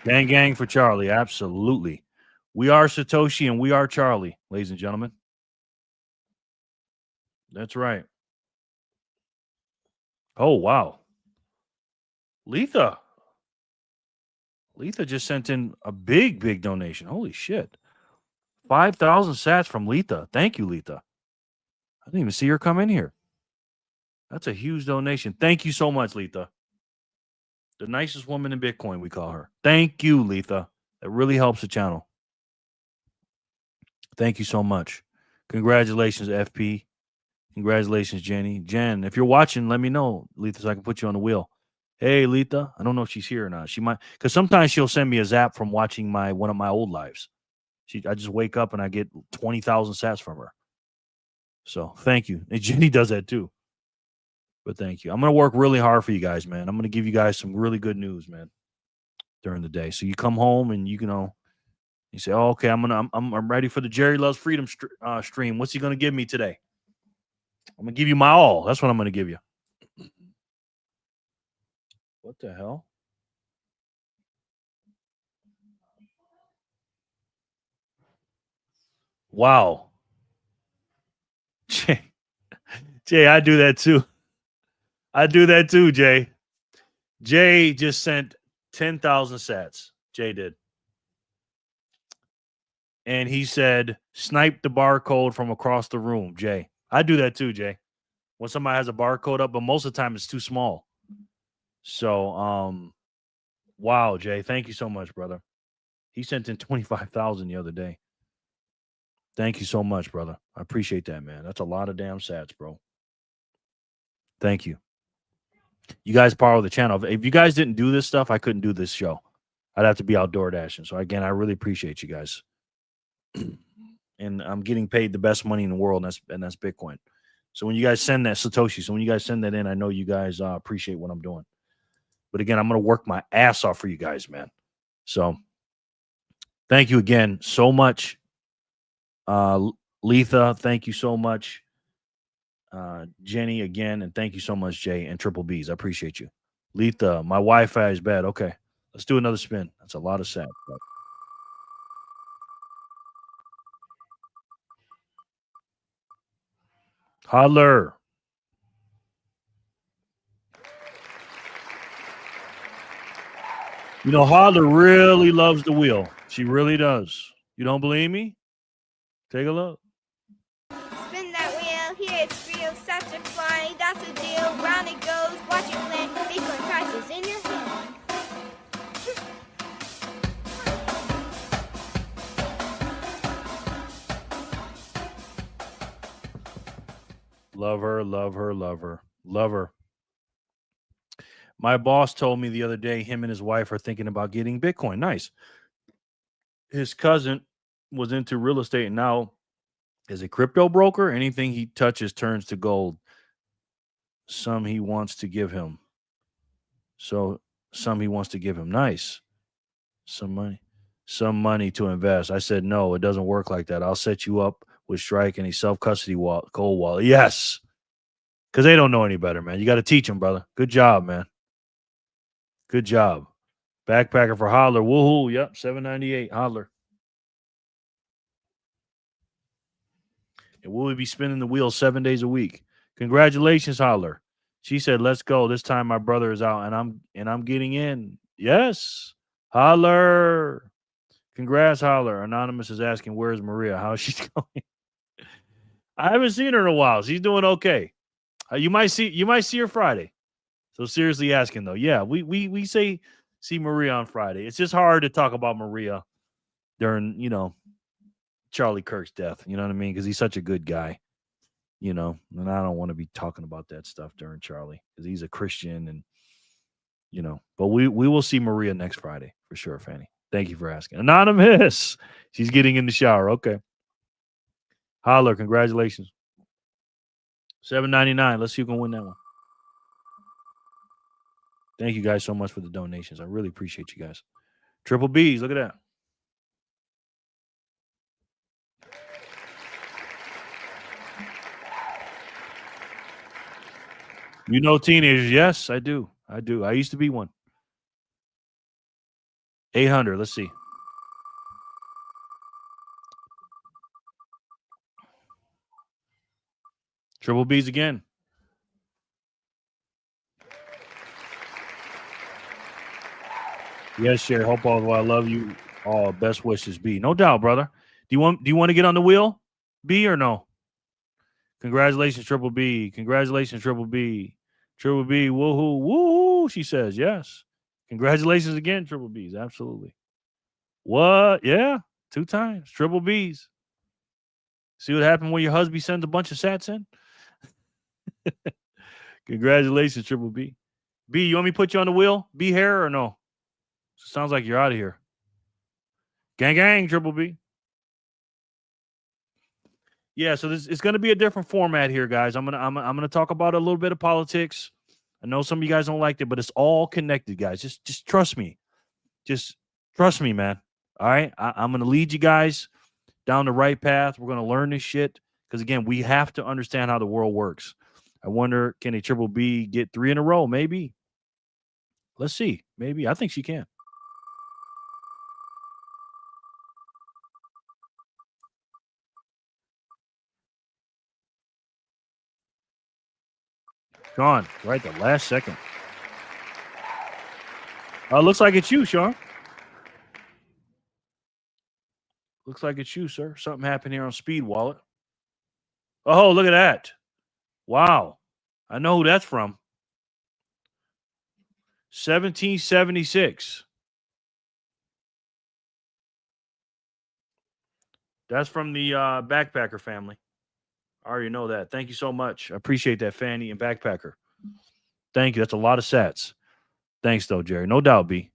Gang, gang for Charlie. Absolutely. We are Satoshi and we are Charlie, ladies and gentlemen. That's right. Oh, wow. Letha just sent in a big, big donation. Holy shit. 5,000 sats from Letha. Thank you, Letha. I didn't even see her come in here. That's a huge donation. Thank you so much, Letha. The nicest woman in Bitcoin, we call her. Thank you, Letha. That really helps the channel. Thank you so much. Congratulations, FP. Congratulations, Jenny. Jen, if you're watching, let me know, Letha, so I can put you on the wheel. Hey, Letha. I don't know if she's here or not. She might, because sometimes she'll send me a zap from watching one of my old lives. I just wake up and I get 20,000 sats from her. So thank you. And Jenny does that too. But thank you. I'm going to work really hard for you guys, man. I'm going to give you guys some really good news, man, during the day. So you come home and you say, "Oh, okay, I'm ready for the Jerry Loves Freedom stream. What's he going to give me today? I'm going to give you my all. That's what I'm going to give you." What the hell? Wow. Jay, I do that too. I do that too, Jay. Jay just sent 10,000 sats. Jay did. And he said, snipe the barcode from across the room, Jay. I do that too, Jay. When somebody has a barcode up, but most of the time it's too small. So, wow, Jay, thank you so much, brother. He sent in 25,000 the other day. Thank you so much, brother. I appreciate that, man. That's a lot of damn sats, bro. Thank you. You guys power the channel. If you guys didn't do this stuff, I couldn't do this show. I'd have to be outdoor dashing. So again, I really appreciate you guys. And I'm getting paid the best money in the world, and that's Bitcoin. So when you guys send that Satoshi, so when you guys send that in, I know you guys appreciate what I'm doing. But again, I'm going to work my ass off for you guys, man. So thank you again so much. Letha, thank you so much. Jenny again, and thank you so much, Jay, and Triple B's. I appreciate you. Letha, my Wi-Fi is bad. Okay, let's do another spin. That's a lot of sats. Holler. You know, Holler really loves the wheel. She really does. You don't believe me? Take a look. Spin that wheel, here it's real, such a fun, that's a deal, round it goes, watch it land, Bitcoin prices in your hand. Love her, love her, love her, love her. My boss told me the other day him and his wife are thinking about getting Bitcoin. Nice. His cousin was into real estate and now is a crypto broker. Anything he touches turns to gold. Some he wants to give him. Nice. Some money to invest. I said, no, it doesn't work like that. I'll set you up with Strike and a self-custody gold wallet. Yes. Because they don't know any better, man. You got to teach them, brother. Good job, man. Good job. Backpacker for Holler. Woohoo. Yep. $7.98. Holler. And we'll be spinning the wheel 7 days a week. Congratulations, Holler. She said, let's go. This time my brother is out and I'm getting in. Yes. Holler. Congrats, Holler. Anonymous is asking, where's Maria? How is she going? I haven't seen her in a while. She's doing okay. You might see her Friday. So seriously asking though. Yeah, we see Maria on Friday. It's just hard to talk about Maria during, Charlie Kirk's death. You know what I mean? Because he's such a good guy. And I don't want to be talking about that stuff during Charlie because he's a Christian and but we will see Maria next Friday for sure, Fanny. Thank you for asking. Anonymous. She's getting in the shower. Okay. Holler, congratulations. $7.99. Let's see who can win that one. Thank you guys so much for the donations. I really appreciate you guys. Triple B's, look at that. Teenagers. Yes, I do. I used to be one. 800. Let's see. Triple B's again. Yes, Sherry. Hope all the while. I love you. All best wishes, B. No doubt, brother. Do you want to get on the wheel, B, or no? Congratulations, Triple B. Congratulations, Triple B. Triple B. Woohoo. Woohoo. She says yes. Congratulations again, Triple B's. Absolutely. What? Yeah. 2 times. Triple B's. See what happened when your husband sends a bunch of sats in? Congratulations, Triple B. B, you want me to put you on the wheel? B hair or no? Sounds like you're out of here. Gang, gang, Triple B. Yeah, so this it's going to be a different format here, guys. I'm gonna talk about a little bit of politics. I know some of you guys don't like it, but it's all connected, guys. Just trust me. Just trust me, man. All right, I'm gonna lead you guys down the right path. We're gonna learn this shit because again, we have to understand how the world works. I wonder, can a Triple B get 3 in a row? Maybe. Let's see. Maybe I think she can. Sean, right the last second. Looks like it's you, Sean. Looks like it's you, sir. Something happened here on Speed Wallet. Oh, look at that. Wow. I know who that's from. 1776. That's from the Backpacker family. I already know that. Thank you so much. I appreciate that, Fanny and Backpacker. Thank you. That's a lot of sats. Thanks, though, Jerry. No doubt, B.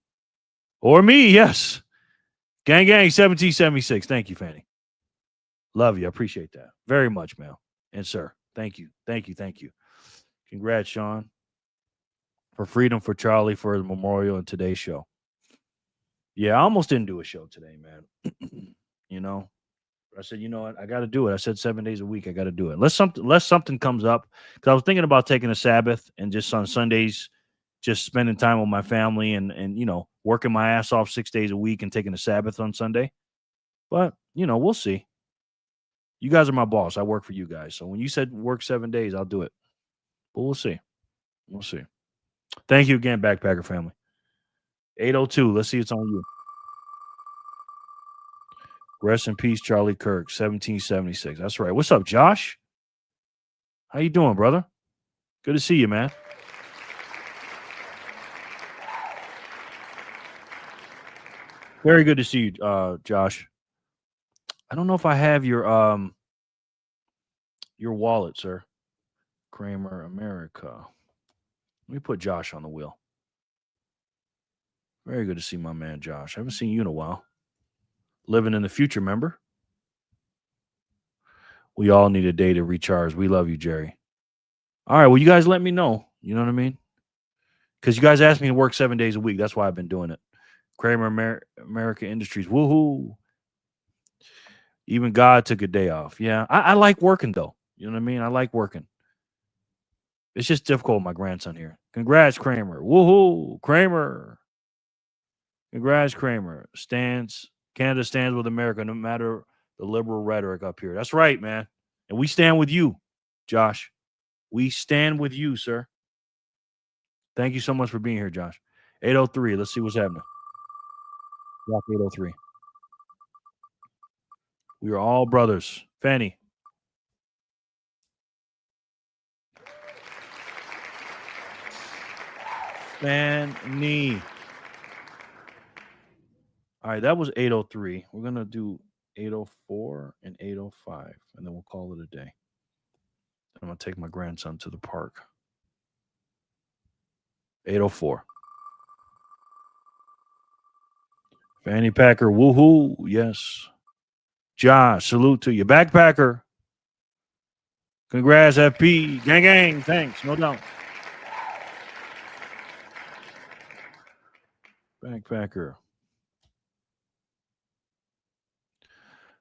Or me, yes. Gang, 1776. Thank you, Fanny. Love you. I appreciate that very much, man. And sir, thank you. Thank you. Thank you. Congrats, Sean. For Freedom for Charlie for his memorial in today's show. Yeah, I almost didn't do a show today, man. You know, I said, you know what? I got to do it. I said 7 days a week. I got to do it. Unless something comes up. Because I was thinking about taking a Sabbath and just on Sundays, just spending time with my family and you know, working my ass off 6 days a week and taking a Sabbath on Sunday. But, you know, we'll see. You guys are my boss. I work for you guys. So when you said work 7 days, I'll do it. But we'll see. We'll see. Thank you again, Backpacker family. 802. Let's see it's on you. Rest in peace, Charlie Kirk, 1776. That's right. What's up, Josh? How you doing, brother? Good to see you, man. Very good to see you, Josh. I don't know if I have your wallet, sir. Kramer America. Let me put Josh on the wheel. Very good to see my man Josh. I haven't seen you in a while. Living in the future, remember? We all need a day to recharge. We love you, Jerry. All right, well, you guys let me know. You know what I mean? Because you guys asked me to work 7 days a week. That's why I've been doing it. Kramer America Industries. Woohoo. Even God took a day off. Yeah, I like working, though. You know what I mean? I like working. It's just difficult with my grandson here. Congrats, Kramer. Woohoo, Kramer. Congrats, Kramer. Canada stands with America no matter the liberal rhetoric up here. That's right, man. And we stand with you, Josh. We stand with you, sir. Thank you so much for being here, Josh. 803. Let's see what's happening. Block 803. We are all brothers. Fanny. Fanny. All right, that was 803. We're going to do 804 and 805, and then we'll call it a day. I'm going to take my grandson to the park. 804. Fanny Packer, woohoo. Yes. Josh, salute to you. Backpacker. Congrats, FP. Gang. Thanks. No doubt. Backpacker.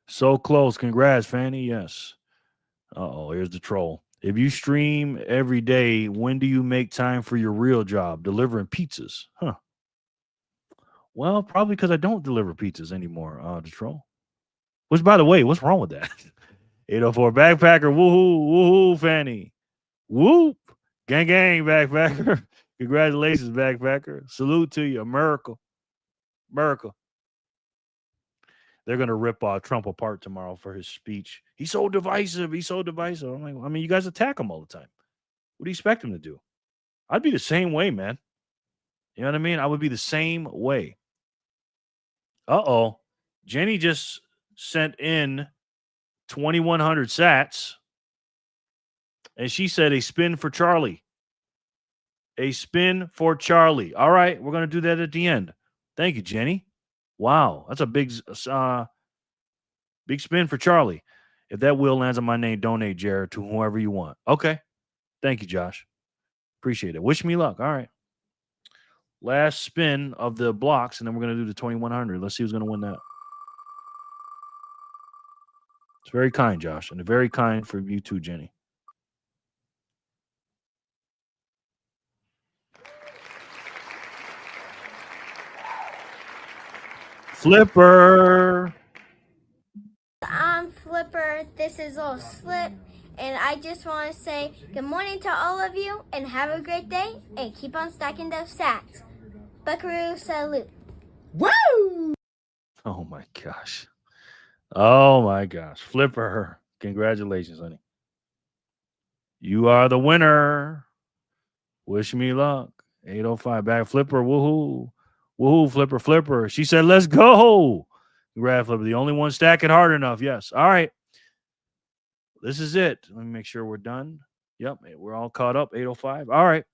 So close. Congrats, Fanny. Yes. Uh-oh, here's the troll. If you stream every day, when do you make time for your real job, delivering pizzas? Huh. Well, probably because I don't deliver pizzas anymore, the troll. Which, by the way, what's wrong with that? 804 Backpacker. Woohoo, Fanny. Whoop. Gang, Backpacker. Congratulations, Backpacker. Salute to you. America. They're going to rip Trump apart tomorrow for his speech. He's so divisive. I'm like, I mean, you guys attack him all the time. What do you expect him to do? I'd be the same way, man. You know what I mean? I would be the same way. Uh-oh. Jenny just sent in 2,100 sats. And she said a spin for Charlie. A spin for Charlie. All right. We're going to do that at the end. Thank you, Jenny. Wow. That's a big spin for Charlie. If that wheel lands on my name, donate, Jared, to whoever you want. Okay. Thank you, Josh. Appreciate it. Wish me luck. All right. Last spin of the blocks, and then we're going to do the 2100. Let's see who's going to win that. It's very kind, Josh, and very kind for you too, Jenny. Flipper. I'm Flipper. This is Little Slip. And I just want to say good morning to all of you and have a great day and keep on stacking those sats. Buckaroo salute. Woo! Oh my gosh. Oh my gosh. Flipper. Congratulations, honey. You are the winner. Wish me luck. 805 back. Flipper. Woohoo. Woohoo, Flipper, Flipper. She said, let's go. Congrats, Flipper. The only one stacking hard enough. Yes. All right. This is it. Let me make sure we're done. Yep. We're all caught up. 805. All right.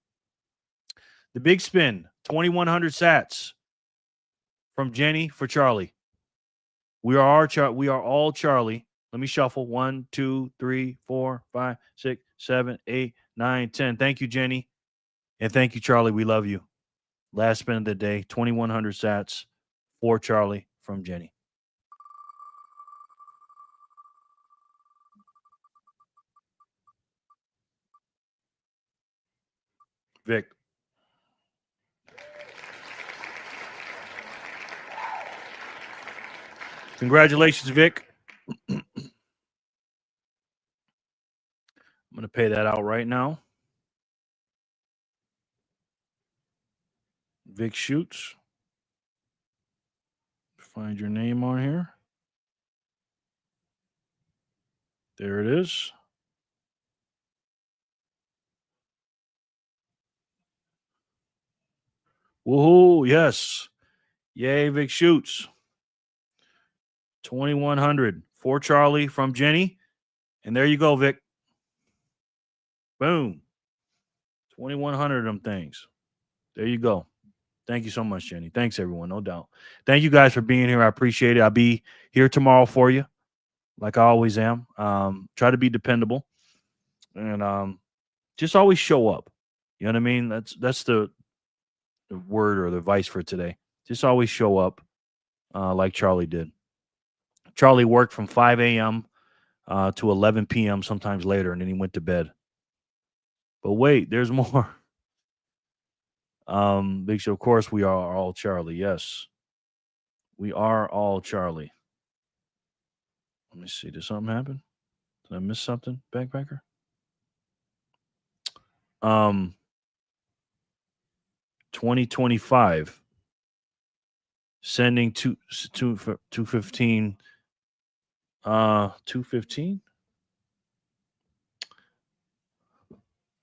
The big spin. 2,100 sats from Jenny for Charlie. We are all Charlie. Let me shuffle. 1, 2, 3, 4, 5, 6, 7, 8, 9, 10. Thank you, Jenny. And thank you, Charlie. We love you. Last spin of the day. 2,100 sats for Charlie from Jenny. Vic. Congratulations, Vic. I'm going to pay that out right now. Vic Shoots. Find your name on here. There it is. Woohoo, yes. Yay, Vic Shoots. 2,100 for Charlie from Jenny. And there you go, Vic. Boom. 2,100 of them things. There you go. Thank you so much, Jenny. Thanks, everyone. No doubt. Thank you guys for being here. I appreciate it. I'll be here tomorrow for you, like I always am. Try to be dependable. And just always show up. You know what I mean? That's the word or the advice for today. Just always show up like Charlie did. Charlie worked from 5 a.m. To 11 p.m. sometimes later, and then he went to bed. But wait, there's more. Big Show, of course, we are all Charlie. Yes, we are all Charlie. Let me see. Did something happen? Did I miss something, Backpacker? 2025 sending 215. 215.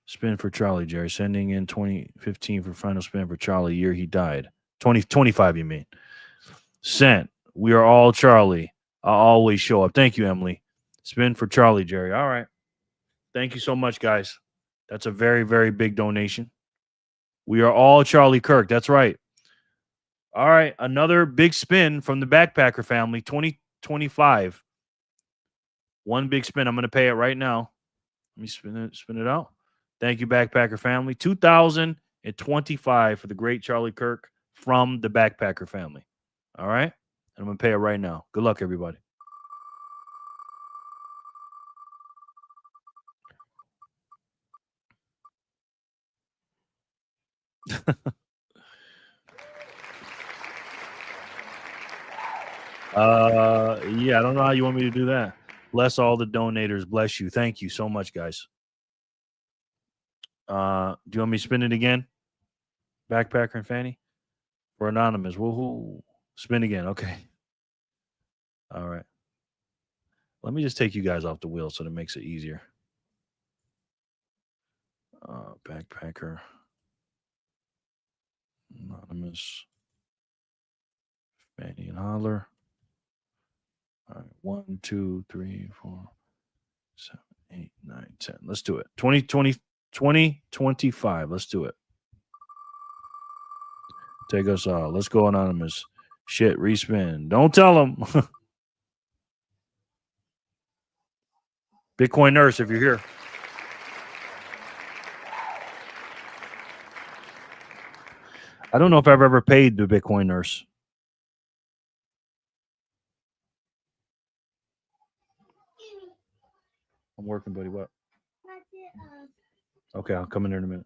Spin for Charlie, Jerry. Sending in 2015 for final spin for Charlie. Year he died. 2025, you mean? Sent. We are all Charlie. I'll always show up. Thank you, Emily. Spin for Charlie, Jerry. All right. Thank you so much, guys. That's a very, very big donation. We are all Charlie Kirk. That's right. All right. Another big spin from the Backpacker family. 2025. One big spin. I'm going to pay it right now. Let me spin it out. Thank you, Backpacker family. 2025 for the great Charlie Kirk from the Backpacker family. All right? And I'm going to pay it right now. Good luck, everybody. Yeah, I don't know how you want me to do that. Bless all the donators. Bless you. Thank you so much, guys. Do you want me to spin it again? Backpacker and Fanny? For Anonymous. Woohoo. Spin again. Okay. All right. Let me just take you guys off the wheel so that makes it easier. Backpacker. Anonymous. Fanny and Holler. All right. 1, 2, 3, 4, 7, 8, 9, 10. Let's do it. 2025. Let's do it. Take us all. Let's go, Anonymous. Shit, respin. Don't tell them. Bitcoin Nurse, if you're here. I don't know if I've ever paid the Bitcoin Nurse. I'm working, buddy. What? Okay, I'll come in there in a minute.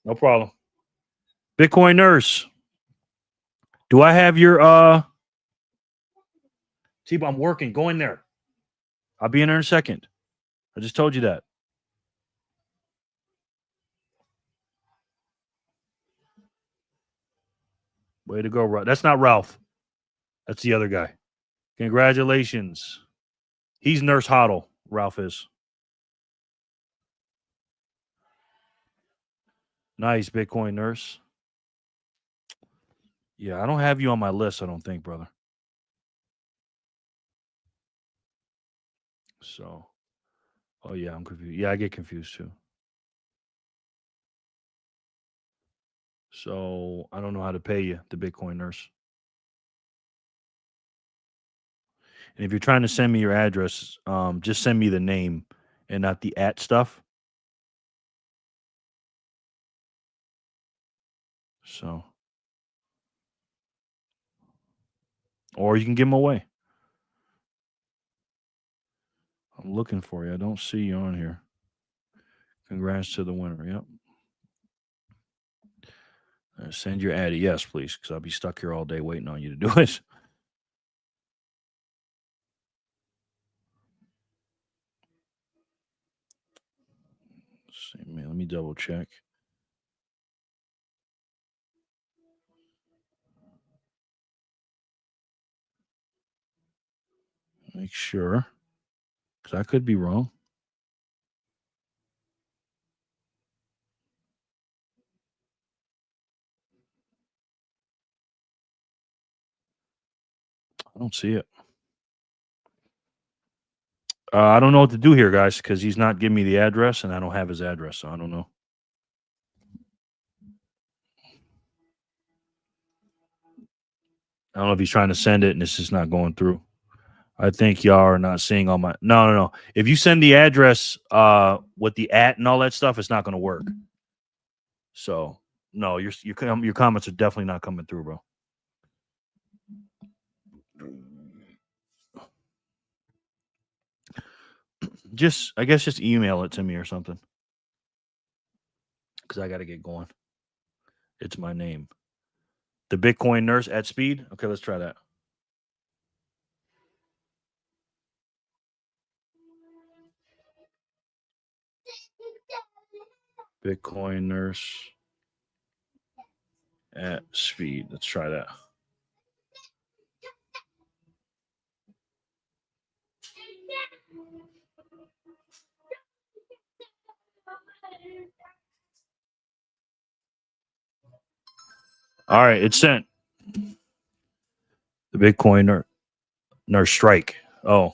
No problem. Bitcoin Nurse. Do I have your See, I'm working. Go in there. I'll be in there in a second. I just told you that. Way to go, Ralph. That's not Ralph. That's the other guy. Congratulations. He's Nurse Hoddle. Ralph is. Nice, Bitcoin Nurse. Yeah, I don't have you on my list, I don't think, brother. So, oh yeah, I'm confused. Yeah, I get confused too. So, I don't know how to pay you, the Bitcoin Nurse. And if you're trying to send me your address, just send me the name and not the @ stuff. So, or you can give them away. I'm looking for you. I don't see you on here. Congrats to the winner. Yep. Send your addy. Yes, please, because I'll be stuck here all day waiting on you to do it. See, man, let me double check. Make sure, because I could be wrong. I don't see it. I don't know what to do here, guys, because he's not giving me the address, and I don't have his address, so I don't know. I don't know if he's trying to send it, and it's just not going through. I think y'all are not seeing all my. No. If you send the address with the @ and all that stuff, it's not going to work. So no, your comments are definitely not coming through, bro. I guess just email it to me or something, because I got to get going. It's my name, the Bitcoin Nurse at speed. Okay, let's try that. Bitcoin Nurse at speed. Let's try that. All right, it's sent. The Bitcoin Nurse strike. Oh,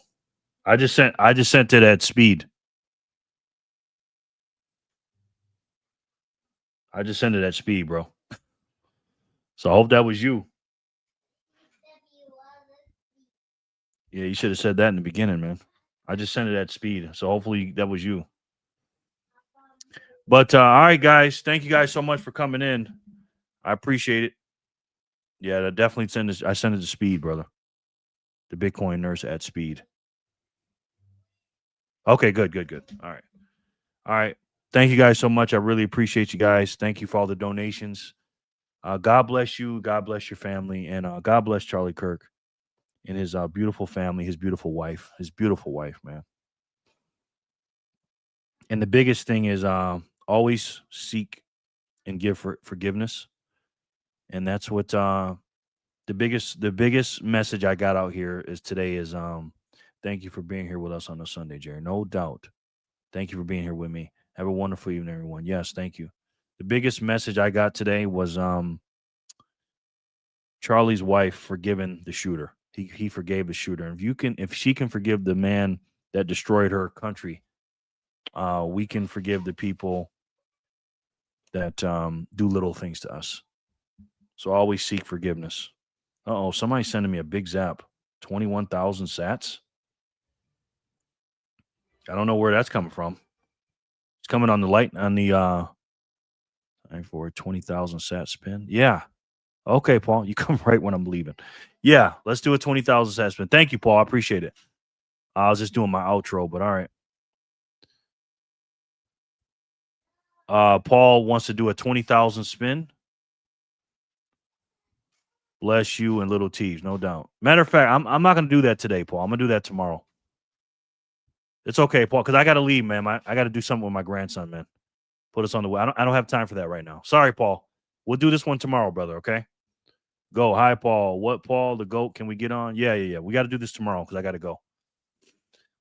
I just sent it at speed. I just sent it at speed, bro. So I hope that was you. Yeah, you should have said that in the beginning, man. I just sent it at speed. So hopefully that was you. But all right, guys. Thank you guys so much for coming in. I appreciate it. Yeah, I definitely send this. I sent it to speed, brother. The Bitcoin Nurse at speed. Okay, good. All right. Thank you guys so much. I really appreciate you guys. Thank you for all the donations. God bless you. God bless your family. And God bless Charlie Kirk and his beautiful family, his beautiful wife, man. And the biggest thing is always seek and give forgiveness. And that's what the biggest message I got out here is today is thank you for being here with us on a Sunday, Jerry. No doubt. Thank you for being here with me. Have a wonderful evening, everyone. Yes, thank you. The biggest message I got today was Charlie's wife forgiving the shooter. He forgave the shooter. And if she can forgive the man that destroyed her country, we can forgive the people that do little things to us. So always seek forgiveness. Uh-oh, somebody's sending me a big zap. 21,000 sats. I don't know where that's coming from. It's coming on the for a 20,000 sat spin. Yeah. Okay, Paul. You come right when I'm leaving. Yeah, let's do a 20,000 sat spin. Thank you, Paul. I appreciate it. I was just doing my outro, but all right. Paul wants to do a 20,000 spin. Bless you and little T's, no doubt. Matter of fact, I'm not gonna do that today, Paul. I'm gonna do that tomorrow. It's okay, Paul, because I gotta leave, man. I gotta do something with my grandson, man. Put us on the way. I don't have time for that right now. Sorry, Paul. We'll do this one tomorrow, brother. Okay. Go. Hi, Paul. What, Paul? The GOAT? Can we get on? Yeah. We got to do this tomorrow because I got to go.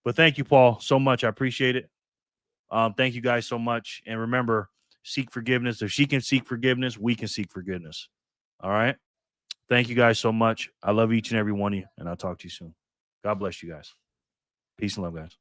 But thank you, Paul, so much. I appreciate it. Thank you guys so much. And remember, seek forgiveness. If she can seek forgiveness, we can seek forgiveness. All right. Thank you guys so much. I love each and every one of you, and I'll talk to you soon. God bless you guys. Peace and love, guys.